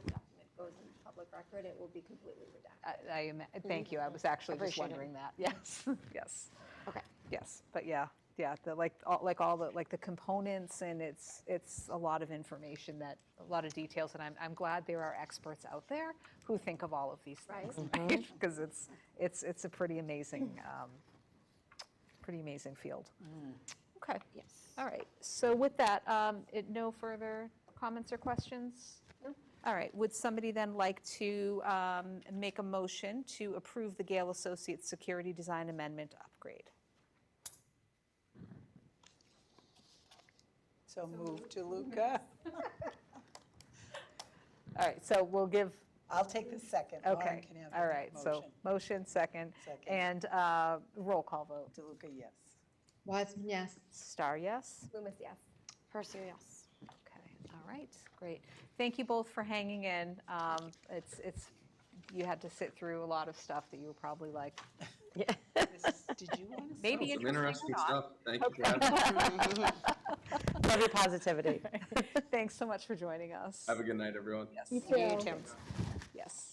the document goes into public record, it will be completely redacted. thank you, I was actually just Appreciate it. wondering that, yes, yes. Okay. Yes, but yeah, the components, and it's a lot of information, a lot of details, and I'm glad there are experts out there who think of all of these things, right? Because it's a pretty amazing field. Okay. Yes. All right, so with that, no further comments or questions? No. All right, would somebody then like to make a motion to approve the Gale Associates Security Design Amendment upgrade? So move to Luca. All right, so we'll give, I'll take the second. Lauren okay, can have all the right, so motion. motion, second, Second. and roll call vote. DeLuca, yes. Wiseman, yes. Star, yes? Loomis, yes. Percy, yes. Okay, all right, great. Thank you both for hanging in. You had to sit through a lot of stuff that you were probably like, Did you want to? maybe Some interesting interesting or not. stuff. Thank you for having me. Love your positivity. Thanks so much for joining us. Have a good night, everyone. Yes. You too.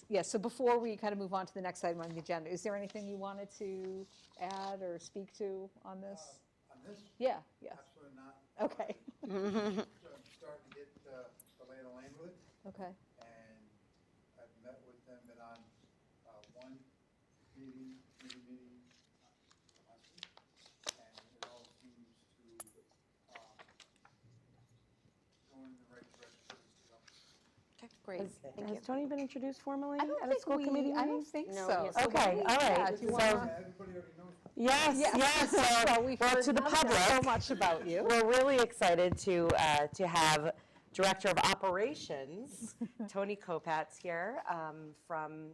Yes, so before we kind of move on to the next item on the agenda, is there anything you wanted to add or speak to on this? On this, Yeah, yes, absolutely not. okay, So I'm starting to get the lay of the land with it, okay, and I've met with them, been on one meeting last week, and it all seems to go in the right direction for this to go. Okay, great. Thank you. Has Tony been introduced formally I don't at a think school committee I don't meeting? think No, so. he has- Okay, all Yeah, right. do you So, wanna- Everybody already knows. yes, yes. Well, we've Well, heard to the so public, much about you. we're really excited to have Director of Operations, Tony Kopatz here, from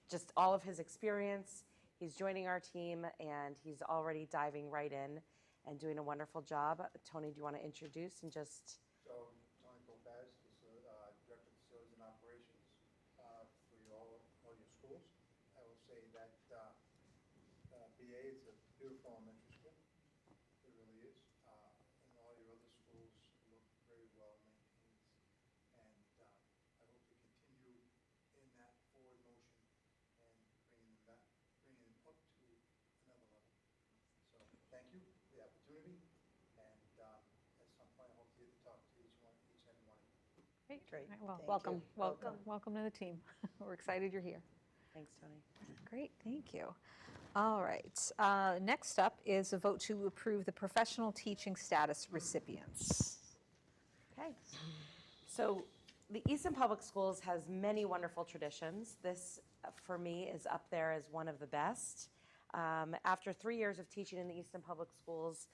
just all of his experience. He's joining our team, and he's already diving right in and doing a wonderful job. Tony, do you want to introduce and just? So, Tony Lopez is Director of Facilities and Operations for all your schools. I will say that BA is a beautiful elementary school. It really is. And all your other schools look very well maintained. And I hope to continue in that forward motion and bringing them up to another level. So, thank you for the opportunity. And at some point, I hope to get to talk to each and every one of you. Great. All right, well, Thank you. welcome to the team. We're excited you're here. Thanks, Tony. Great, thank you. All right, next up is a vote to approve the professional teaching status recipients. Okay. So the Easton Public Schools has many wonderful traditions. This, for me, is up there as one of the best. After 3 years of teaching in the Easton Public Schools,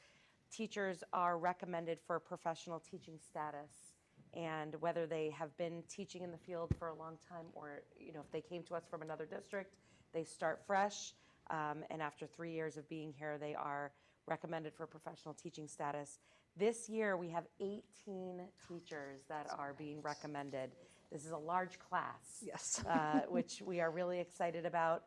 teachers are recommended for professional teaching status. And whether they have been teaching in the field for a long time, or if they came to us from another district, they start fresh. And after 3 years of being here, they are recommended for professional teaching status. This year, we have 18 teachers that are being recommended. This is a large class. Yes. Which we are really excited about.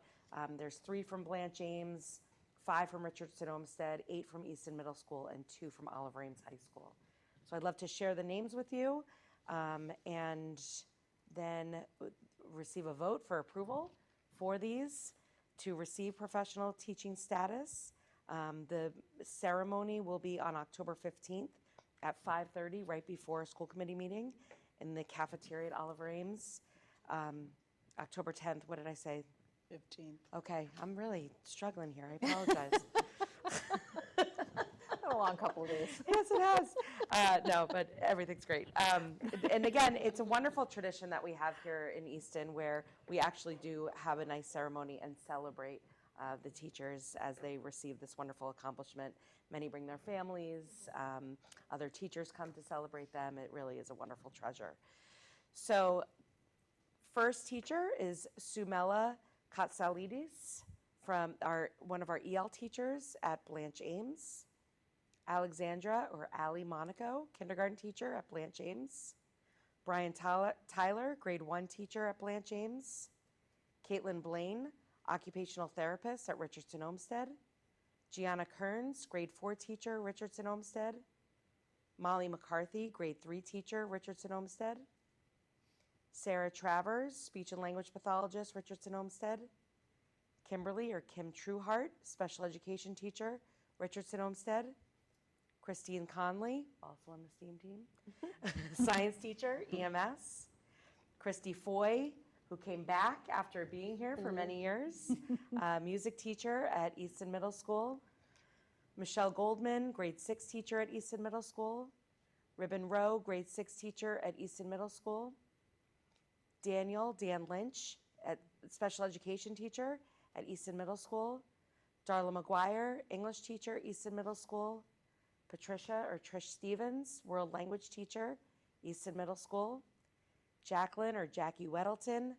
There's 3 from Blanche Ames, 5 from Richardson Olmsted, 8 from Easton Middle School, and 2 from Olive Ames High School. So I'd love to share the names with you, and then receive a vote for approval for these to receive professional teaching status. The ceremony will be on October 15th at 5:30, right before a school committee meeting in the cafeteria at Olive Ames. October 10th, what did I say? 15th. Okay, I'm really struggling here, I apologize. Been a long couple of days. Yes, it has. No, but everything's great. And again, it's a wonderful tradition that we have here in Easton where we actually do have a nice ceremony and celebrate the teachers as they receive this wonderful accomplishment. Many bring their families. Other teachers come to celebrate them. It really is a wonderful treasure. So first teacher is Sumela Katsalidis from one of our EL teachers at Blanche Ames. Alexandra, or Allie Monaco, kindergarten teacher at Blanche Ames. Brian Tyler, grade 1 teacher at Blanche Ames. Caitlin Blaine, occupational therapist at Richardson Olmsted. Gianna Kearns, grade 4 teacher, Richardson Olmsted. Molly McCarthy, grade 3 teacher, Richardson Olmsted. Sarah Travers, speech and language pathologist, Richardson Olmsted. Kimberly, or Kim Trueheart, special education teacher, Richardson Olmsted. Christine Conley, also on the STEAM team, science teacher, EMS. Christy Foy, who came back after being here for many years, music teacher at Easton Middle School. Michelle Goldman, grade 6 teacher at Easton Middle School. Ribbon Rowe, grade 6 teacher at Easton Middle School. Dan Lynch, special education teacher at Easton Middle School. Darla McGuire, English teacher, Easton Middle School. Patricia, or Trish Stevens, world language teacher, Easton Middle School. Jacqueline, or Jackie Weddleton,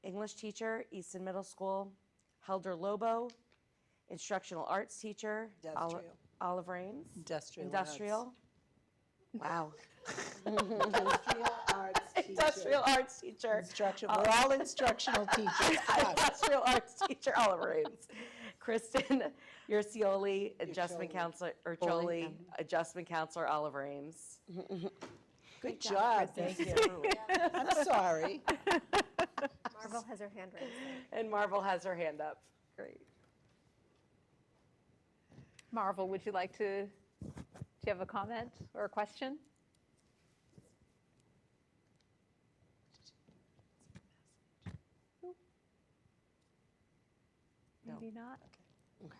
English teacher, Easton Middle School. Helder Lobo, instructional arts teacher, Olive Rains. Industrial. Wow. Industrial arts teacher. Industrial arts teacher. We're all instructional teachers. Industrial arts teacher, Olive Rains. Kristen Urcioli, adjustment counselor, Urcioli, adjustment counselor, Olive Rains. Good job. Thank you. I'm sorry. Marvel has her hand raised. And Marvel has her hand up. Great. Marvel, would you like to, do you have a comment or a question? Maybe not. Okay.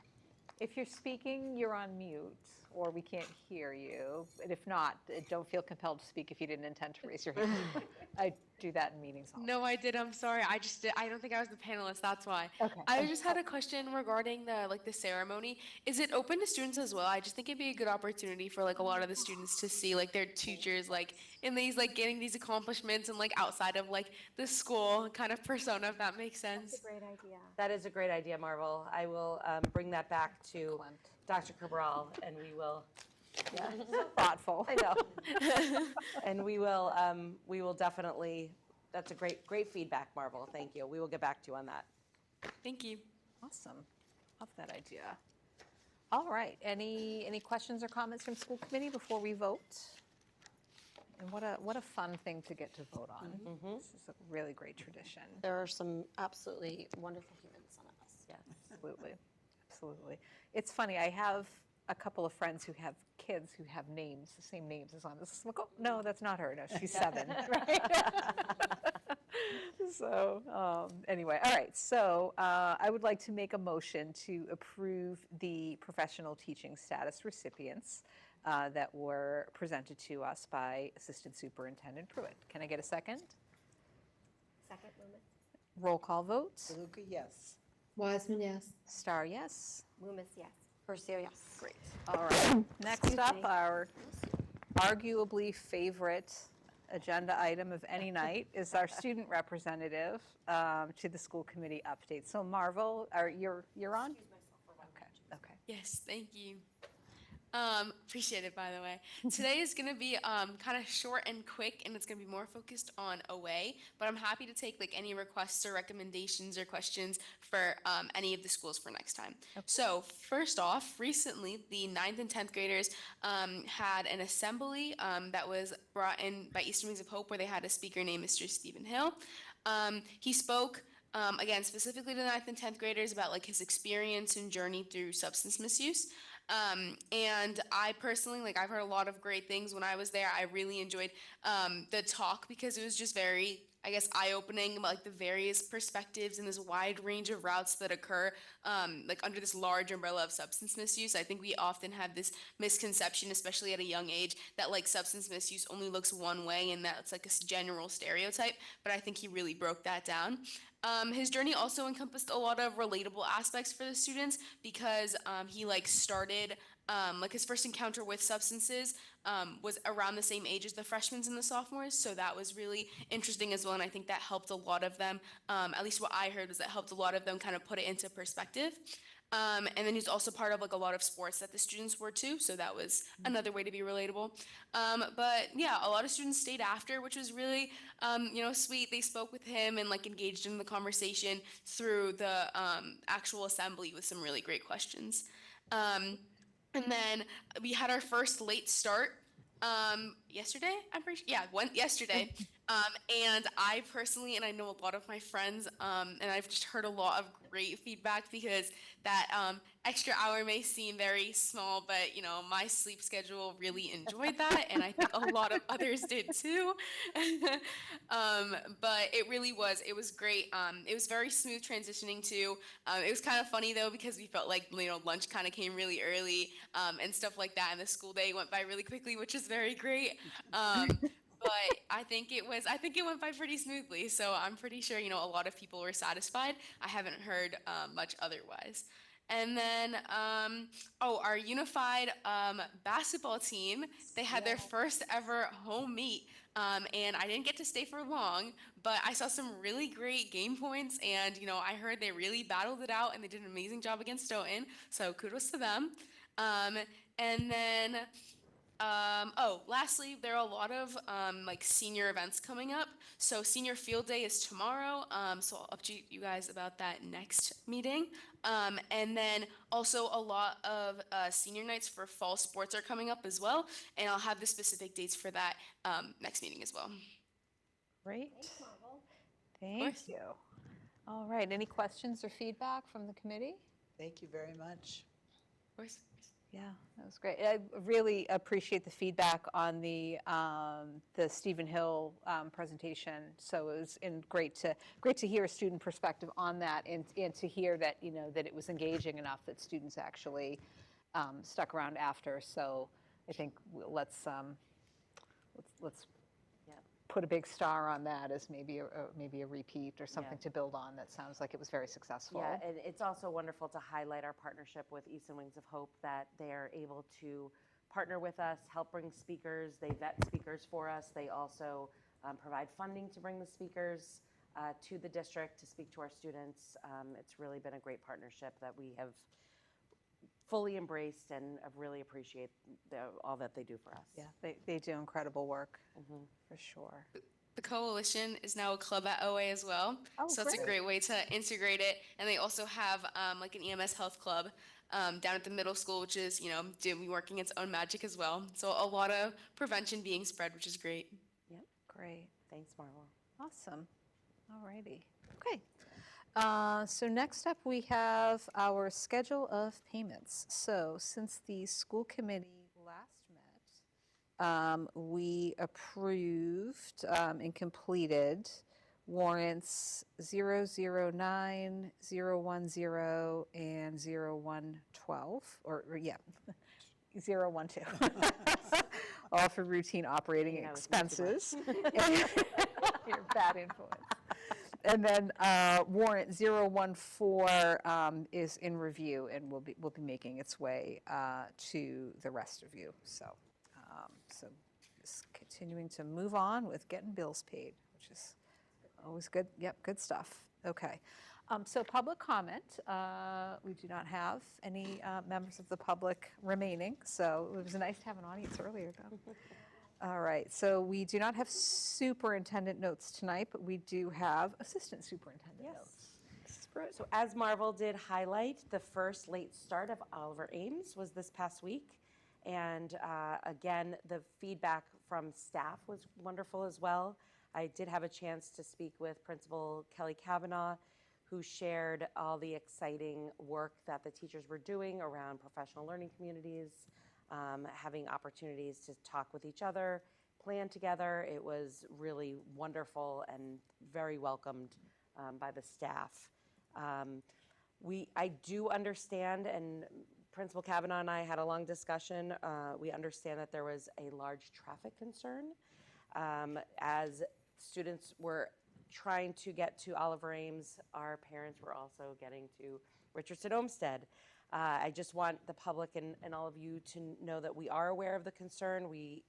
If you're speaking, you're on mute, or we can't hear you. And if not, don't feel compelled to speak if you didn't intend to raise your hand. I do that in meetings all the time. No, I did. I'm sorry. I don't think I was the panelist. That's why. Okay. I just had a question regarding the ceremony. Is it open to students as well? I just think it'd be a good opportunity for a lot of the students to see their teachers in these getting these accomplishments and outside of the school kind of persona, if that makes sense. That's a great idea. That is a great idea, Marvel. I will bring that back to Dr. Cabral, and we will. Yeah, so thoughtful. I know. And we will definitely. That's a great feedback, Marvel. Thank you. We will get back to you on that. Thank you. Awesome. Love that idea. All right. Any questions or comments from school committee before we vote? And what a fun thing to get to vote on. This is a really great tradition. There are some absolutely wonderful humans on us. Yes. Absolutely. Absolutely. It's funny, I have a couple of friends who have kids who have names, the same names as on this. I'm like, oh, no, that's not her. No, she's 7. Right? So anyway, all right. So I would like to make a motion to approve the professional teaching status recipients that were presented to us by Assistant Superintendent Pruitt. Can I get a second? Second, Loomis. Roll call votes. DeLuca, yes. Wiseman, yes. Star, yes. Loomis, yes. Percio, yes. Great. All right. Next up, our arguably favorite agenda item of any night is our student representative to the school committee update. So Marvel, you're on? Okay. Yes, thank you. Appreciate it, by the way. Today is going to be kind of short and quick, and it's going to be more focused on OA, but I'm happy to take any requests or recommendations or questions for any of the schools for next time. Okay. So first off, recently the 9th and 10th graders had an assembly that was brought in by Eastern Wings of Hope, where they had a speaker named Mr. Stephen Hill. He spoke again specifically to the 9th and 10th graders about his experience and journey through substance misuse. And I personally, I've heard a lot of great things when I was there. I really enjoyed the talk because it was just very I guess, eye-opening about like the various perspectives and this wide range of routes that occur like under this large umbrella of substance misuse. I think we often have this misconception, especially at a young age, that like substance misuse only looks one way and that's like a general stereotype, but I think he really broke that down. His journey also encompassed a lot of relatable aspects for the students because he like started like his first encounter with substances was around the same age as the freshmen and the sophomores, so that was really interesting as well, and I think that helped a lot of them, at least what I heard was that helped a lot of them kind of put it into perspective. And then he's also part of like a lot of sports that the students were too, so that was another way to be relatable. But yeah, a lot of students stayed after, which was really, sweet. They spoke with him and like engaged in the conversation through the actual assembly with some really great questions. And then we had our first late start yesterday. I'm pretty sure, yeah, yesterday. And I personally, and I know a lot of my friends, and I've just heard a lot of great feedback because that extra hour may seem very small, but my sleep schedule really enjoyed that, and I think a lot of others did too. But it was great. It was very smooth transitioning too. It was kind of funny though because we felt like lunch kind of came really early and stuff like that, and the school day went by really quickly, which is very great. But I think it went by pretty smoothly. So I'm pretty sure, a lot of people were satisfied. I haven't heard much otherwise. And then, our unified basketball team, they had their first ever home meet. And I didn't get to stay for long, but I saw some really great game points. And, I heard they really battled it out and they did an amazing job against Stoughton. So kudos to them. And then, lastly, there are a lot of like senior events coming up. So senior field day is tomorrow. So I'll update you guys about that next meeting. And then also a lot of senior nights for fall sports are coming up as well. And I'll have the specific dates for that next meeting as well. Great. course. Thank you. All right, any questions or feedback from the committee? Thank you very much. Of course. Yeah, that was great. I really appreciate the feedback on the Stephen Hill presentation. So it was great to hear a student perspective on that, and to hear that that it was engaging enough that students actually stuck around after. So I think let's put a big star on that as maybe a repeat or something to build on. That sounds like it was very successful. Yeah, and it's also wonderful to highlight our partnership with Easton Wings of Hope, that they are able to partner with us, help bring speakers. They vet speakers for us. They also provide funding to bring the speakers to the district to speak to our students. It's really been a great partnership that we have fully embraced, and really appreciate all that they do for us. Yeah, they do incredible work, for sure. The coalition is now a club at OA as well. So it's a great way to integrate it. And they also have like an EMS health club down at the middle school, which is, doing working its own magic as well. So a lot of prevention being spread, which is great. Yep. Great. Thanks, Marla. Awesome. All righty. Okay. So next up, we have our schedule of payments. So since the school committee last met, we approved and completed warrants 009, 010, and 0112, or 012. All for routine operating expenses. Your bad influence. And then warrant 014 is in review and will be making its way to the rest of you. So just continuing to move on with getting bills paid, which is always good. Yep, good stuff. Okay. So public comment. We do not have any members of the public remaining. So it was nice to have an audience earlier, though. All right, so we do not have superintendent notes tonight, but we do have assistant superintendent notes. So as Marvel did highlight, the first late start of Oliver Ames was this past week. And again, the feedback from staff was wonderful as well. I did have a chance to speak with Principal Kelly Kavanaugh, who shared all the exciting work that the teachers were doing around professional learning communities, having opportunities to talk with each other, plan together. It was really wonderful and very welcomed by the staff. I do understand, and Principal Kavanaugh and I had a long discussion. We understand that there was a large traffic concern as students were trying to get to Oliver Ames. Our parents were also getting to Richardson Olmsted. I just want the public and all of you to know that we are aware of the concern. We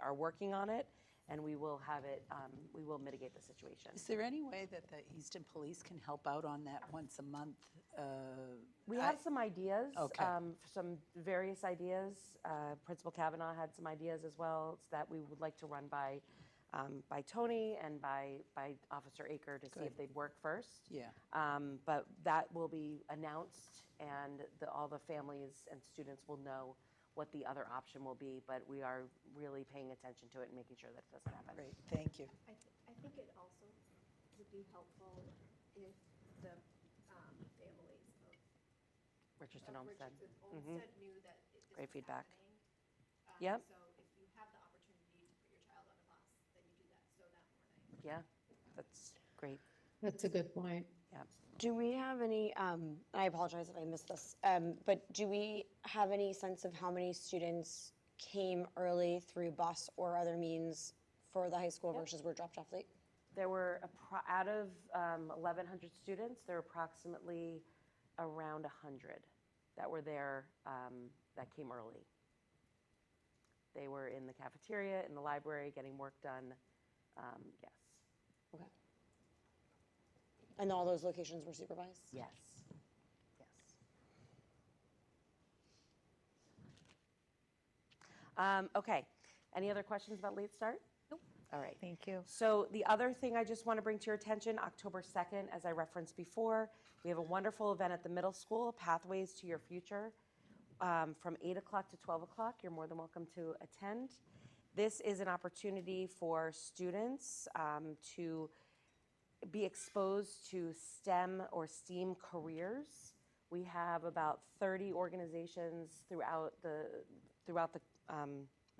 are working on it, and we will have it, we will mitigate the situation. Is there any way that the Easton Police can help out on that once a month? We have some ideas, Okay. some various ideas. Principal Kavanaugh had some ideas as well that we would like to run by Tony and by Officer Aker to see if they'd work first. Yeah. But that will be announced, and all the families and students will know what the other option will be, but we are really paying attention to it and making sure that it doesn't happen. Great, thank you. I think it also would be helpful if the families of Richardson Olmsted. Olmsted knew that this Great was feedback. happening. Yep. So if you have the opportunity to put your child on a bus, then you do that so that morning. Yeah, that's great. That's a good point. Yeah. Do we have any, I apologize if I missed this, but do we have any sense of how many students came early through bus or other means for the high school versus were dropped off late? There were, out of 1,100 students, there were approximately around 100 that were there that came early. They were in the cafeteria, in the library, getting work done. Yes. Okay. And all those locations were supervised? Yes. Yes. Okay. Any other questions about late start? Nope. All right. Thank you. So the other thing I just want to bring to your attention, October 2nd, as I referenced before, we have a wonderful event at the middle school, Pathways to Your Future, from 8 o'clock to 12 o'clock. You're more than welcome to attend. This is an opportunity for students to be exposed to STEM or STEAM careers. We have about 30 organizations throughout the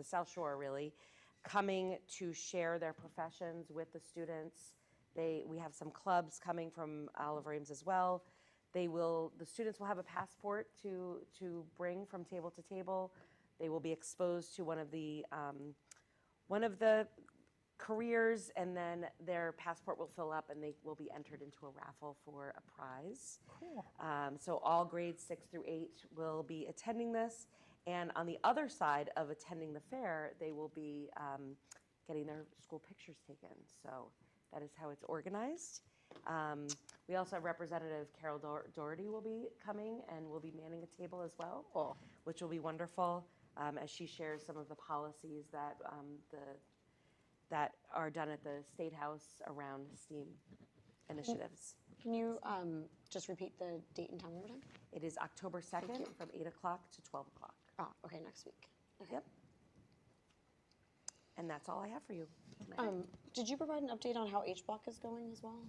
South Shore, really, coming to share their professions with the students. We have some clubs coming from Oliver Ames as well. The students will have a passport to bring from table to table. They will be exposed to one of the careers, and then their passport will fill up and they will be entered into a raffle for a prize. Cool. So all grades 6 through 8 will be attending this. And on the other side of attending the fair, they will be getting their school pictures taken. So that is how it's organized. We also have Representative Carol Doherty will be coming and will be manning a table as well, which will be wonderful as she shares some of the policies that are done at the State House around STEAM initiatives. Can you just repeat the date and time one more time? It is October 2nd from 8 o'clock to 12 o'clock. Oh, okay, next week. Okay. Yep. And that's all I have for you. Did you provide an update on how H Block is going as well?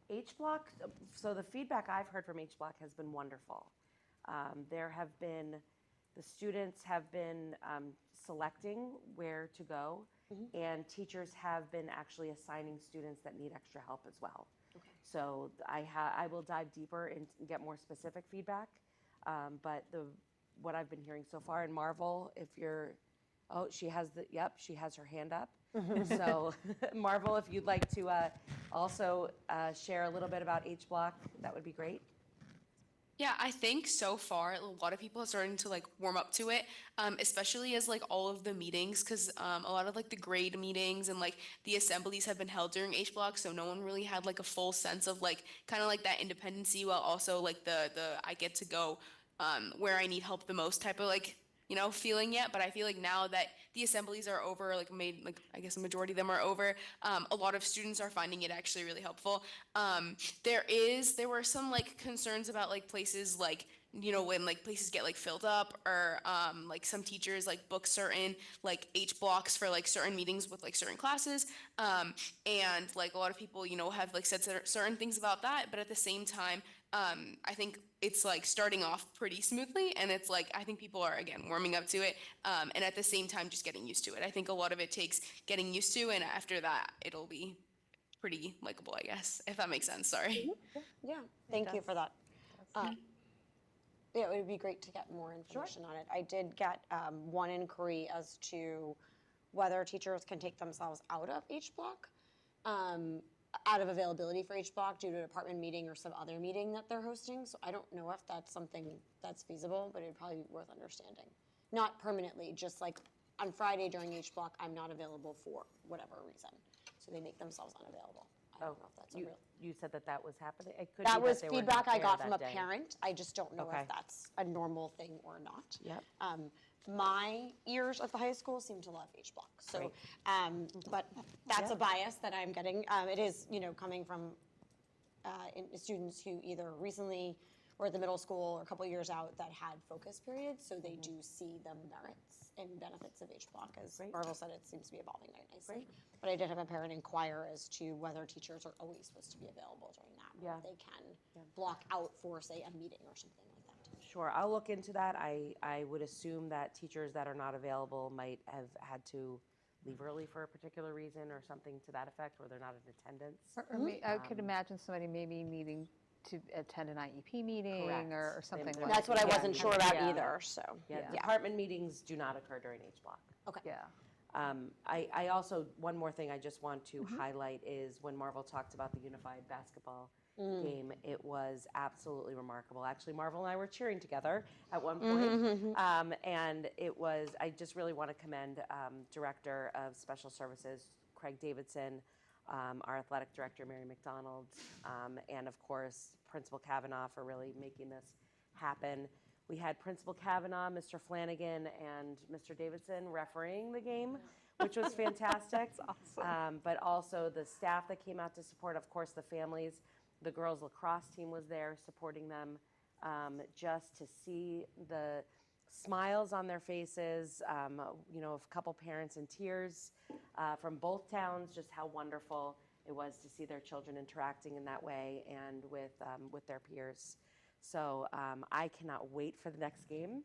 H Block, so the feedback I've heard from H Block has been wonderful. The students have been selecting where to go, and teachers have been actually assigning students that need extra help as well. Okay. So I will dive deeper and get more specific feedback, but what I've been hearing so far, and Marvel, she has her hand up. So Marvel, if you'd like to also share a little bit about H Block, that would be great. Yeah, I think so far a lot of people are starting to like warm up to it, especially as like all of the meetings, because a lot of like the grade meetings and like the assemblies have been held during H Block, so no one really had like a full sense of like kind of like that independency, while also like the I get to go where I need help the most type of like feeling yet. But I feel like now that the assemblies are over, I guess a majority of them are over, a lot of students are finding it actually really helpful. There were some like concerns about like places like, when like places get like filled up, or like some teachers like book certain like H blocks for like certain meetings with like certain classes, and like a lot of people have like said certain things about that. But at the same time, I think it's like starting off pretty smoothly, and it's like I think people are again warming up to it, and at the same time just getting used to it. I think a lot of it takes getting used to, and after that it'll be pretty likable, I guess, if that makes sense. Sorry. Yeah, thank you for that. Yeah, it would be great to get more information on it. I did get one inquiry as to whether teachers can take themselves out of H block, out of availability for H block due to a department meeting or some other meeting that they're hosting. So I don't know if that's something that's feasible, but it'd probably be worth understanding. Not permanently, just like on Friday during H block, I'm not available for whatever reason. So they make themselves unavailable. I don't know if that's a real. You said that was happening? It could That be was they were feedback not I there got from a that day. parent. I just don't know Okay. if that's a normal thing or not. Yep. My years at the high school seem to love H block. So, Great. but that's a bias that I'm getting. It is, coming from students who either recently were at the middle school or a couple years out that had focus periods, so they do see the merits and benefits of H block. As Marvel said, it seems to be evolving very nicely. But I did have a parent inquire as to whether teachers are always supposed to be available during that, or if they can block out for, say, a meeting or something like that. Sure, I'll look into that. I would assume that teachers that are not available might have had to leave early for a particular reason or something to that effect, or they're not in attendance. I could imagine somebody maybe needing to attend an IEP meeting Correct. or something like that. That's what I wasn't sure about Yeah. either, so. Yeah, department meetings do not occur during H block. Okay. Yeah. I also, one more thing I just want to highlight is when Marvel talked about the unified basketball game, it was absolutely remarkable. Actually, Marvel and I were cheering together at one point. And it was, I just really want to commend Director of Special Services, Craig Davidson, our athletic director, Mary McDonald, and of course, Principal Kavanaugh for really making this happen. We had Principal Kavanaugh, Mr. Flanagan, and Mr. Davidson refereeing the game, which was fantastic. That's awesome. But also the staff that came out to support, of course, the families. The girls' lacrosse team was there supporting them. Just to see the smiles on their faces, a couple parents in tears from both towns, just how wonderful it was to see their children interacting in that way and with their peers. So I cannot wait for the next game.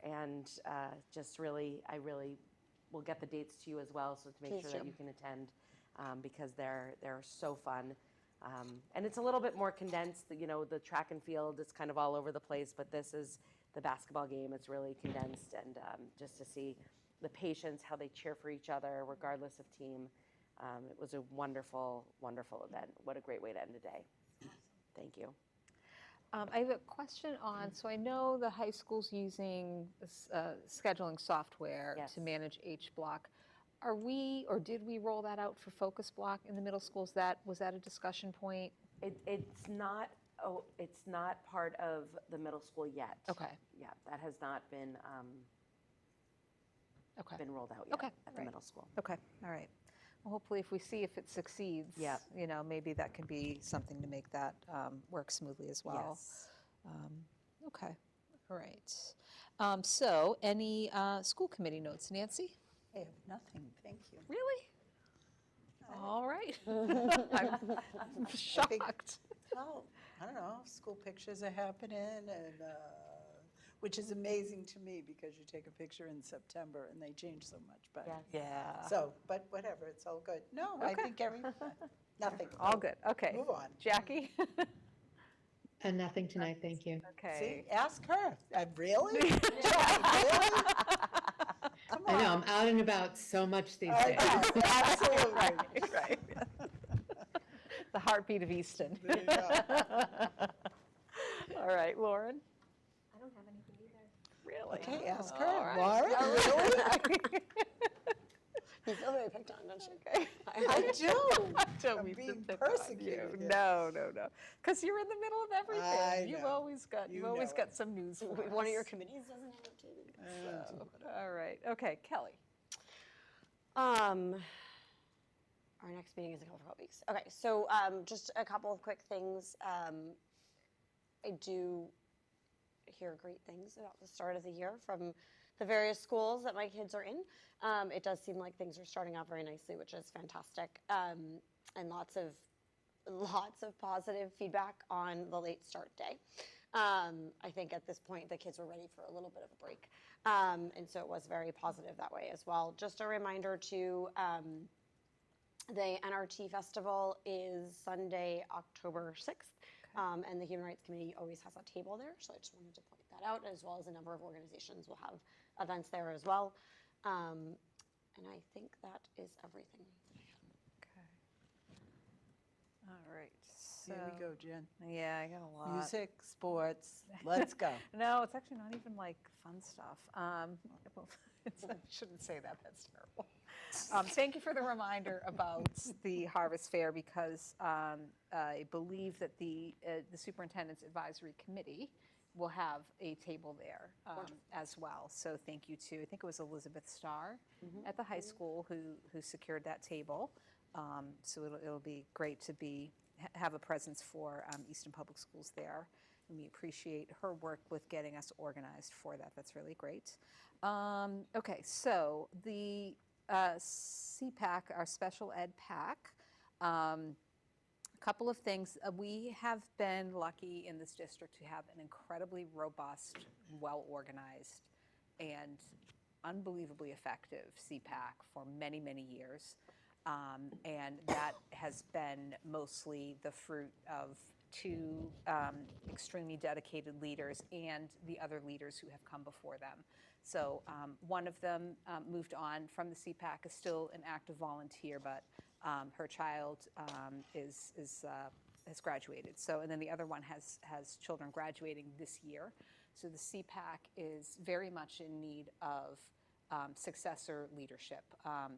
And just really, I really will get the dates to you as well, so to make sure that you can attend because they're so fun. And it's a little bit more condensed. The track and field is kind of all over the place, but this is the basketball game. It's really condensed, and just to see the patients, how they cheer for each other, regardless of team. It was a wonderful, wonderful event. What a great way to end the day. Thank you. I have a question on, so I know the high school's using scheduling software Yes. to manage H block. Are we, or did we roll that out for focus block in the middle schools? Was that a discussion point? It's not part of the middle school yet. Okay. Yeah, that has not been Okay. been rolled out yet Okay, at the right. middle school. Okay, all right. Well, hopefully if we see if it succeeds, Yeah. maybe that can be something to make that work smoothly as well. Yes. Okay, all right. So any school committee notes, Nancy? I have nothing, thank you. Really? All right. I'm shocked. Well, I don't know, school pictures are happening, and, which is amazing to me because you take a picture in September and they change so much, but. Yes. Yeah. So, but whatever, it's all good. No, I Okay. think nothing. All good, okay. Move on. Jackie? And nothing tonight, thank you. Okay. See, ask her. Really? Really? Come I know, on. I'm out and about so much these I days. know, absolutely. Right. The heartbeat of Easton. There you go. All right, Lauren? I don't have anything either. Really? Okay, ask All her. right. Laura, really? You feel very picked on, don't you? I do. Don't I'm mean to being pick on persecuted you. here. No. Because you're in the middle of everything. I You've know. always got You got know it. some news for One of us. your committees doesn't have it too. All right. Okay, Kelly. Our next meeting is in a couple of weeks. Okay, so just a couple of quick things. I do hear great things about the start of the year from the various schools that my kids are in. It does seem like things are starting out very nicely, which is fantastic. And lots of lots of positive feedback on the late start day. I think at this point, the kids were ready for a little bit of a break. And so it was very positive that way as well. Just a reminder to, the NRT Festival is Sunday, October 6th. And the Human Rights Committee always has a table there. So I just wanted to point that out, as well as a number of organizations will have events there as well. And I think that is everything. Okay. All right. Here we go, Jen. Yeah, I got a lot. Music, sports, let's go. No, it's actually not even like fun stuff. Well, I shouldn't say that, that's terrible. Thank you for the reminder about the Harvest Fair, because I believe that the Superintendent's Advisory Committee will have a table there as well. So thank you to, I think it was Elizabeth Starr at the high school who secured that table. So it'll be great to have a presence for Easton Public Schools there. And we appreciate her work with getting us organized for that. That's really great. Okay, so the CPAC, our special ed PAC, a couple of things. We have been lucky in this district to have an incredibly robust, well-organized, and unbelievably effective CPAC for many, many years. And that has been mostly the fruit of two extremely dedicated leaders and the other leaders who have come before them. So one of them moved on from the CPAC, is still an active volunteer, but her child has graduated. So, and then the other one has children graduating this year. So the CPAC is very much in need of successor leadership.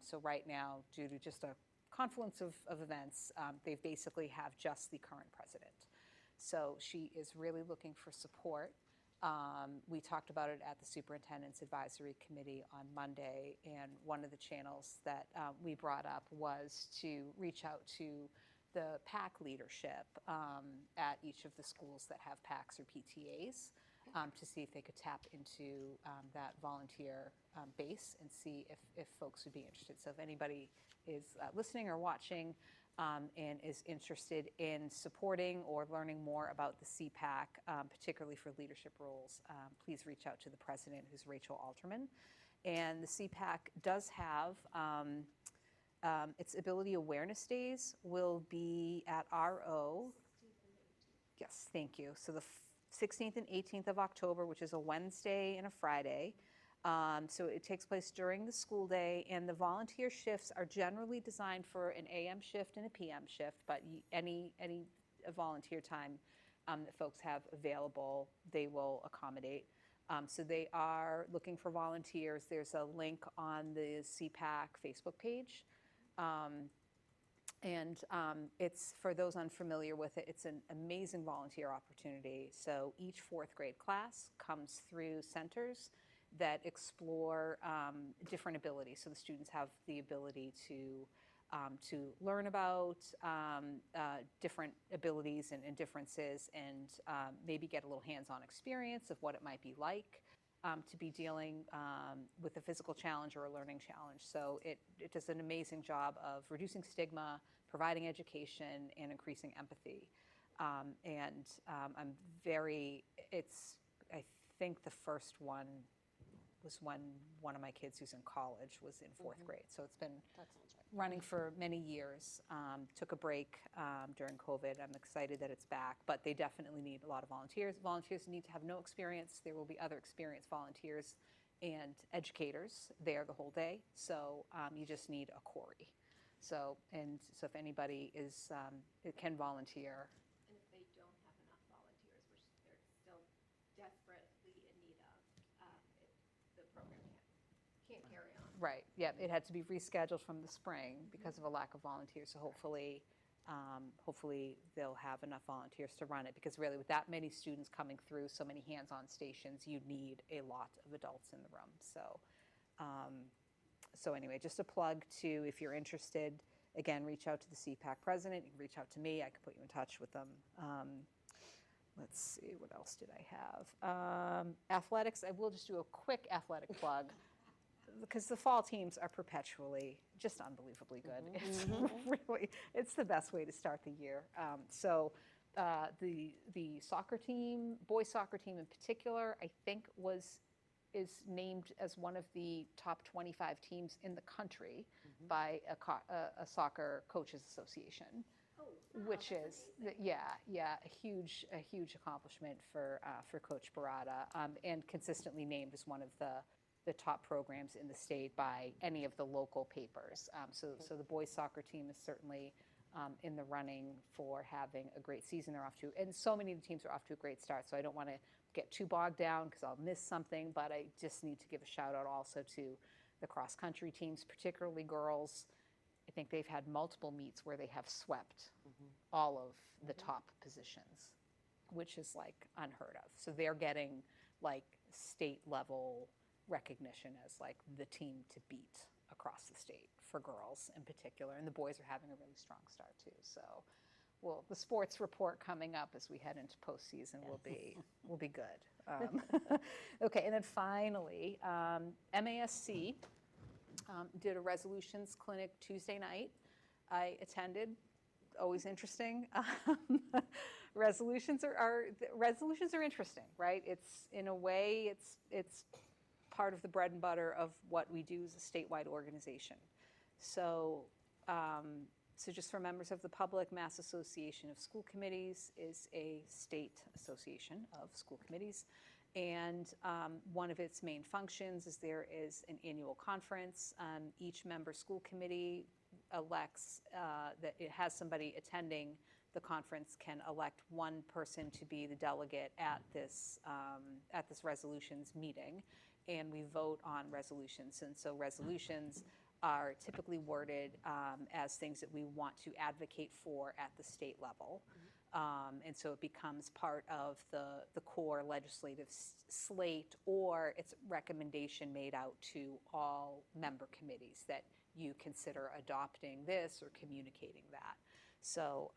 So right now, due to just a confluence of events, they basically have just the current president. So she is really looking for support. We talked about it at the Superintendent's Advisory Committee on Monday, and one of the channels that we brought up was to reach out to the PAC leadership at each of the schools that have PACs or PTAs to see if they could tap into that volunteer base and see if folks would be interested. So if anybody is listening or watching and is interested in supporting or learning more about the CPAC, particularly for leadership roles, please reach out to the president, who's Rachel Alterman. And the CPAC does have its Ability Awareness Days will be at RO. Yes, thank you. So the 16th and 18th of October, which is a Wednesday and a Friday. So it takes place during the school day, and the volunteer shifts are generally designed for an AM shift and a PM shift, but any volunteer time that folks have available, they will accommodate. So they are looking for volunteers. There's a link on the CPAC Facebook page. And it's, for those unfamiliar with it, it's an amazing volunteer opportunity. So each fourth grade class comes through centers that explore different abilities. So the students have the ability to learn about different abilities and differences, and maybe get a little hands-on experience of what it might be like to be dealing with a physical challenge or a learning challenge. So it does an amazing job of reducing stigma, providing education, and increasing empathy. I'm very, I think the first one was when one of my kids who's in college was in fourth grade. So it's been running for many years. Took a break during COVID. I'm excited that it's back, but they definitely need a lot of volunteers. Volunteers need to have no experience. There will be other experienced volunteers and educators there the whole day. So you just need a Corey. So if anybody can volunteer. And if they don't have enough volunteers, which they're still desperately in need of, the program can't carry on. Right, yeah, it had to be rescheduled from the spring because of a lack of volunteers. So hopefully they'll have enough volunteers to run it, because really with that many students coming through, so many hands-on stations, you need a lot of adults in the room. So anyway, just a plug to, if you're interested, again, reach out to the CPAC president. You can reach out to me. I can put you in touch with them. Let's see, what else did I have? Athletics, I will just do a quick athletic plug. because the fall teams are perpetually just unbelievably good. It's really, it's the best way to start the year. The soccer team, boys soccer team in particular, I think is named as one of the top 25 teams in the country by a soccer coaches association, which is a huge accomplishment for Coach Barada, and consistently named as one of the top programs in the state by any of the local papers. So the boys soccer team is certainly in the running for having a great season they're off to, and so many of the teams are off to a great start. So I don't want to get too bogged down because I'll miss something, but I just need to give a shout out also to the cross country teams, particularly girls. I think they've had multiple meets where they have swept all of the top positions, which is like unheard of. So they're getting like state level recognition as like the team to beat across the state for girls in particular, and the boys are having a really strong start too. So, well, the sports report coming up as we head into postseason will be good. Okay, and then finally, MASC did a resolutions clinic Tuesday night. I attended. Always interesting. Resolutions are interesting, right? It's in a way it's part of the bread and butter of what we do as a statewide organization. So, so just for members of the public, Mass Association of School Committees is a state association of school committees. And one of its main functions is there is an annual conference. Each member school committee elects that it has somebody attending the conference can elect one person to be the delegate at this resolutions meeting, and we vote on resolutions. And so resolutions are typically worded as things that we want to advocate for at the state level. And so it becomes part of the core legislative slate, or it's a recommendation made out to all member committees that you consider adopting this or communicating that. So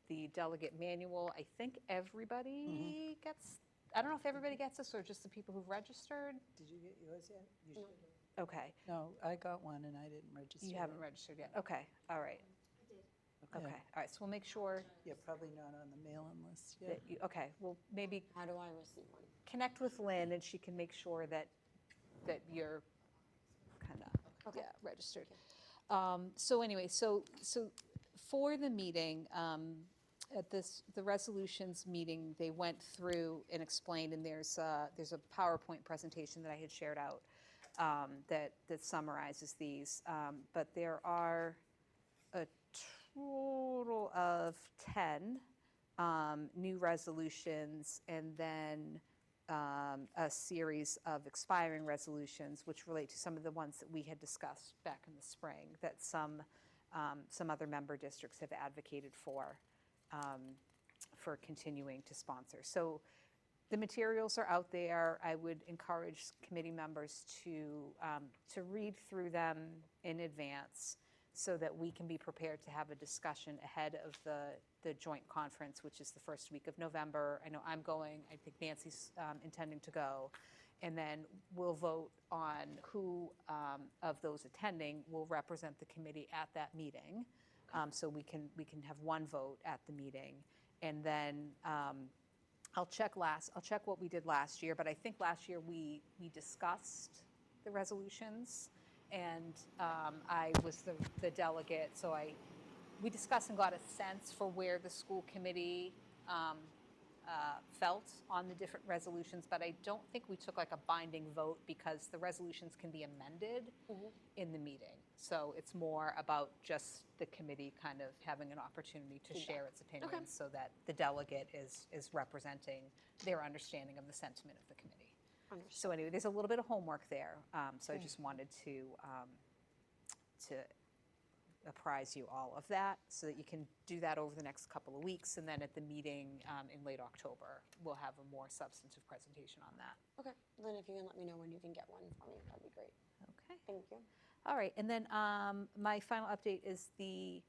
the delegate manual, I think everybody gets, I don't know if everybody gets this or just the people who've registered. Did you get yours yet? You should. Okay. No, I got one and I didn't register. You haven't registered yet. Okay. All right. Okay. All right. So we'll make sure You're probably not on the mailing list yet. that you, okay. Well, maybe How do I receive one? connect with Lynn and she can make sure that you're kind of registered. So anyway, so for the meeting, at the resolutions meeting, they went through and explained, and there's a PowerPoint presentation that I had shared out that summarizes these. But there are a total of 10 new resolutions, and then a series of expiring resolutions, which relate to some of the ones that we had discussed back in the spring that some other member districts have advocated for continuing to sponsor. So the materials are out there. I would encourage committee members to read through them in advance so that we can be prepared to have a discussion ahead of the joint conference, which is the first week of November. I know I'm going. I think Nancy's intending to go. And then we'll vote on who of those attending will represent the committee at that meeting. So we can have one vote at the meeting. And then I'll check what we did last year, but I think last year we discussed the resolutions, and I was the delegate, so we discussed and got a sense for where the school committee felt on the different resolutions, but I don't think we took like a binding vote because the resolutions can be amended in the meeting. So it's more about just the committee kind of having an opportunity to share its opinions so that the delegate is representing their understanding of the sentiment of the committee. So anyway, there's a little bit of homework there. So I just wanted to apprise you all of that so that you can do that over the next couple of weeks. And then at the meeting in late October, we'll have a more substantive presentation on that. Okay, then if you can let me know when you can get one for me, that'd be great. Okay. Thank you. All right, and then my final update is the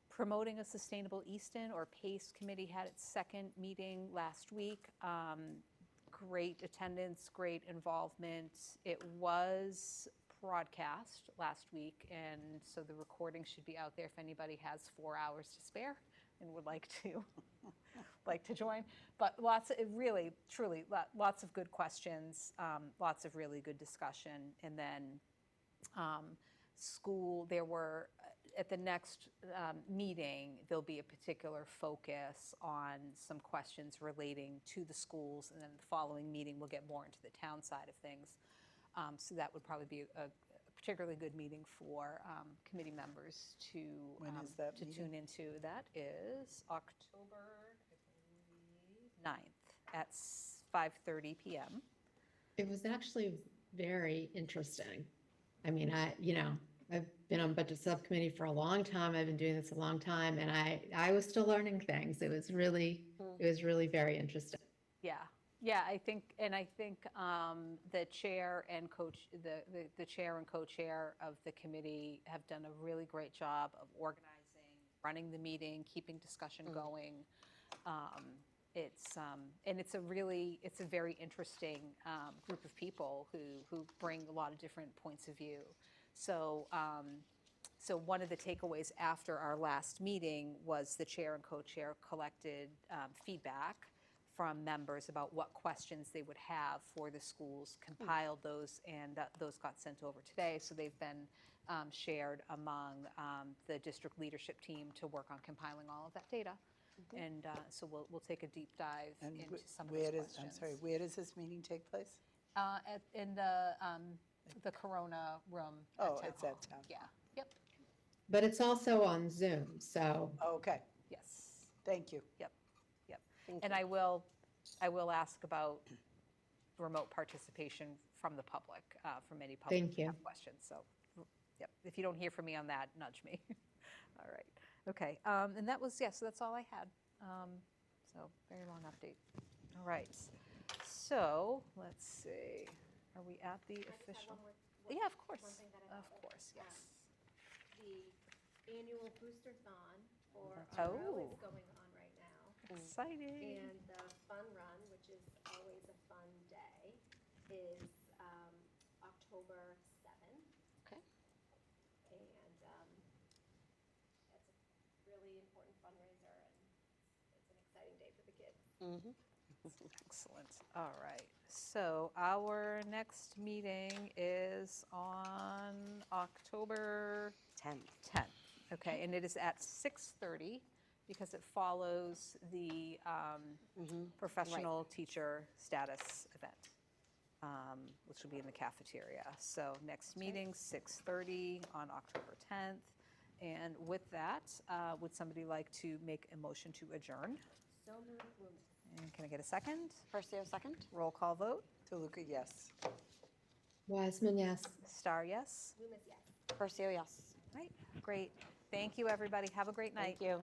Promoting a Sustainable Easton, or PACE committee, had its second meeting last week. great attendance, great involvement. It was broadcast last week, and so the recording should be out there if anybody has 4 hours to spare and would like to join. But really, truly, lots of good questions, lots of really good discussion, and then there were, at the next meeting, there'll be a particular focus on some questions relating to the schools, and then the following meeting, we'll get more into the town side of things. So that would probably be a particularly good meeting for committee members to When is that to meeting? tune into. That is October, I believe, 9th at 5:30 p.m. It was actually very interesting. I mean, I've been on budget subcommittee for a long time. I've been doing this a long time, and I was still learning things. It was really very interesting. Yeah, I think the chair and the chair and co-chair of the committee have done a really great job of organizing, running the meeting, keeping discussion going. It's a very interesting group of people who bring a lot of different points of view. So one of the takeaways after our last meeting was the chair and co-chair collected feedback from members about what questions they would have for the schools, compiled those, and those got sent over today. So they've been shared among the district leadership team to work on compiling all of that data. And so we'll take a deep dive And into some of those questions. I'm sorry, where does this meeting take place? In the Corona room at Oh, Town it's at Hall. Town. Yeah, yep, But it's also on Zoom, so Okay, yes, thank you. yep. And I will ask about remote participation from the public, from any public Thank who you. have questions. So, yep, if you don't hear from me on that, nudge me. All right, okay, and that was, so that's all I had. So, very long update. All right, so, let's see, are we at the official? Yeah, of course, yes. The annual booster-thon for Oh. RO is going on right now. Exciting. And the fun run, which is always a fun day, is October 7th. Okay. And it's a really important fundraiser, and it's an exciting day for the kids. Excellent. All right. So our next meeting is on October 10th. Okay, and it is at 6:30 because it follows the professional teacher status event, which will be in the cafeteria. So next meeting, 6:30 on October 10th. And with that, would somebody like to make a motion to adjourn? So moved, Loomis. And can I get a second? Percio, second. Roll call vote. DeLuca, yes. Wiseman, yes. Star, yes. Loomis, yes. Percio, yes. Right, great. Thank you, everybody. Have a great night. Thank you.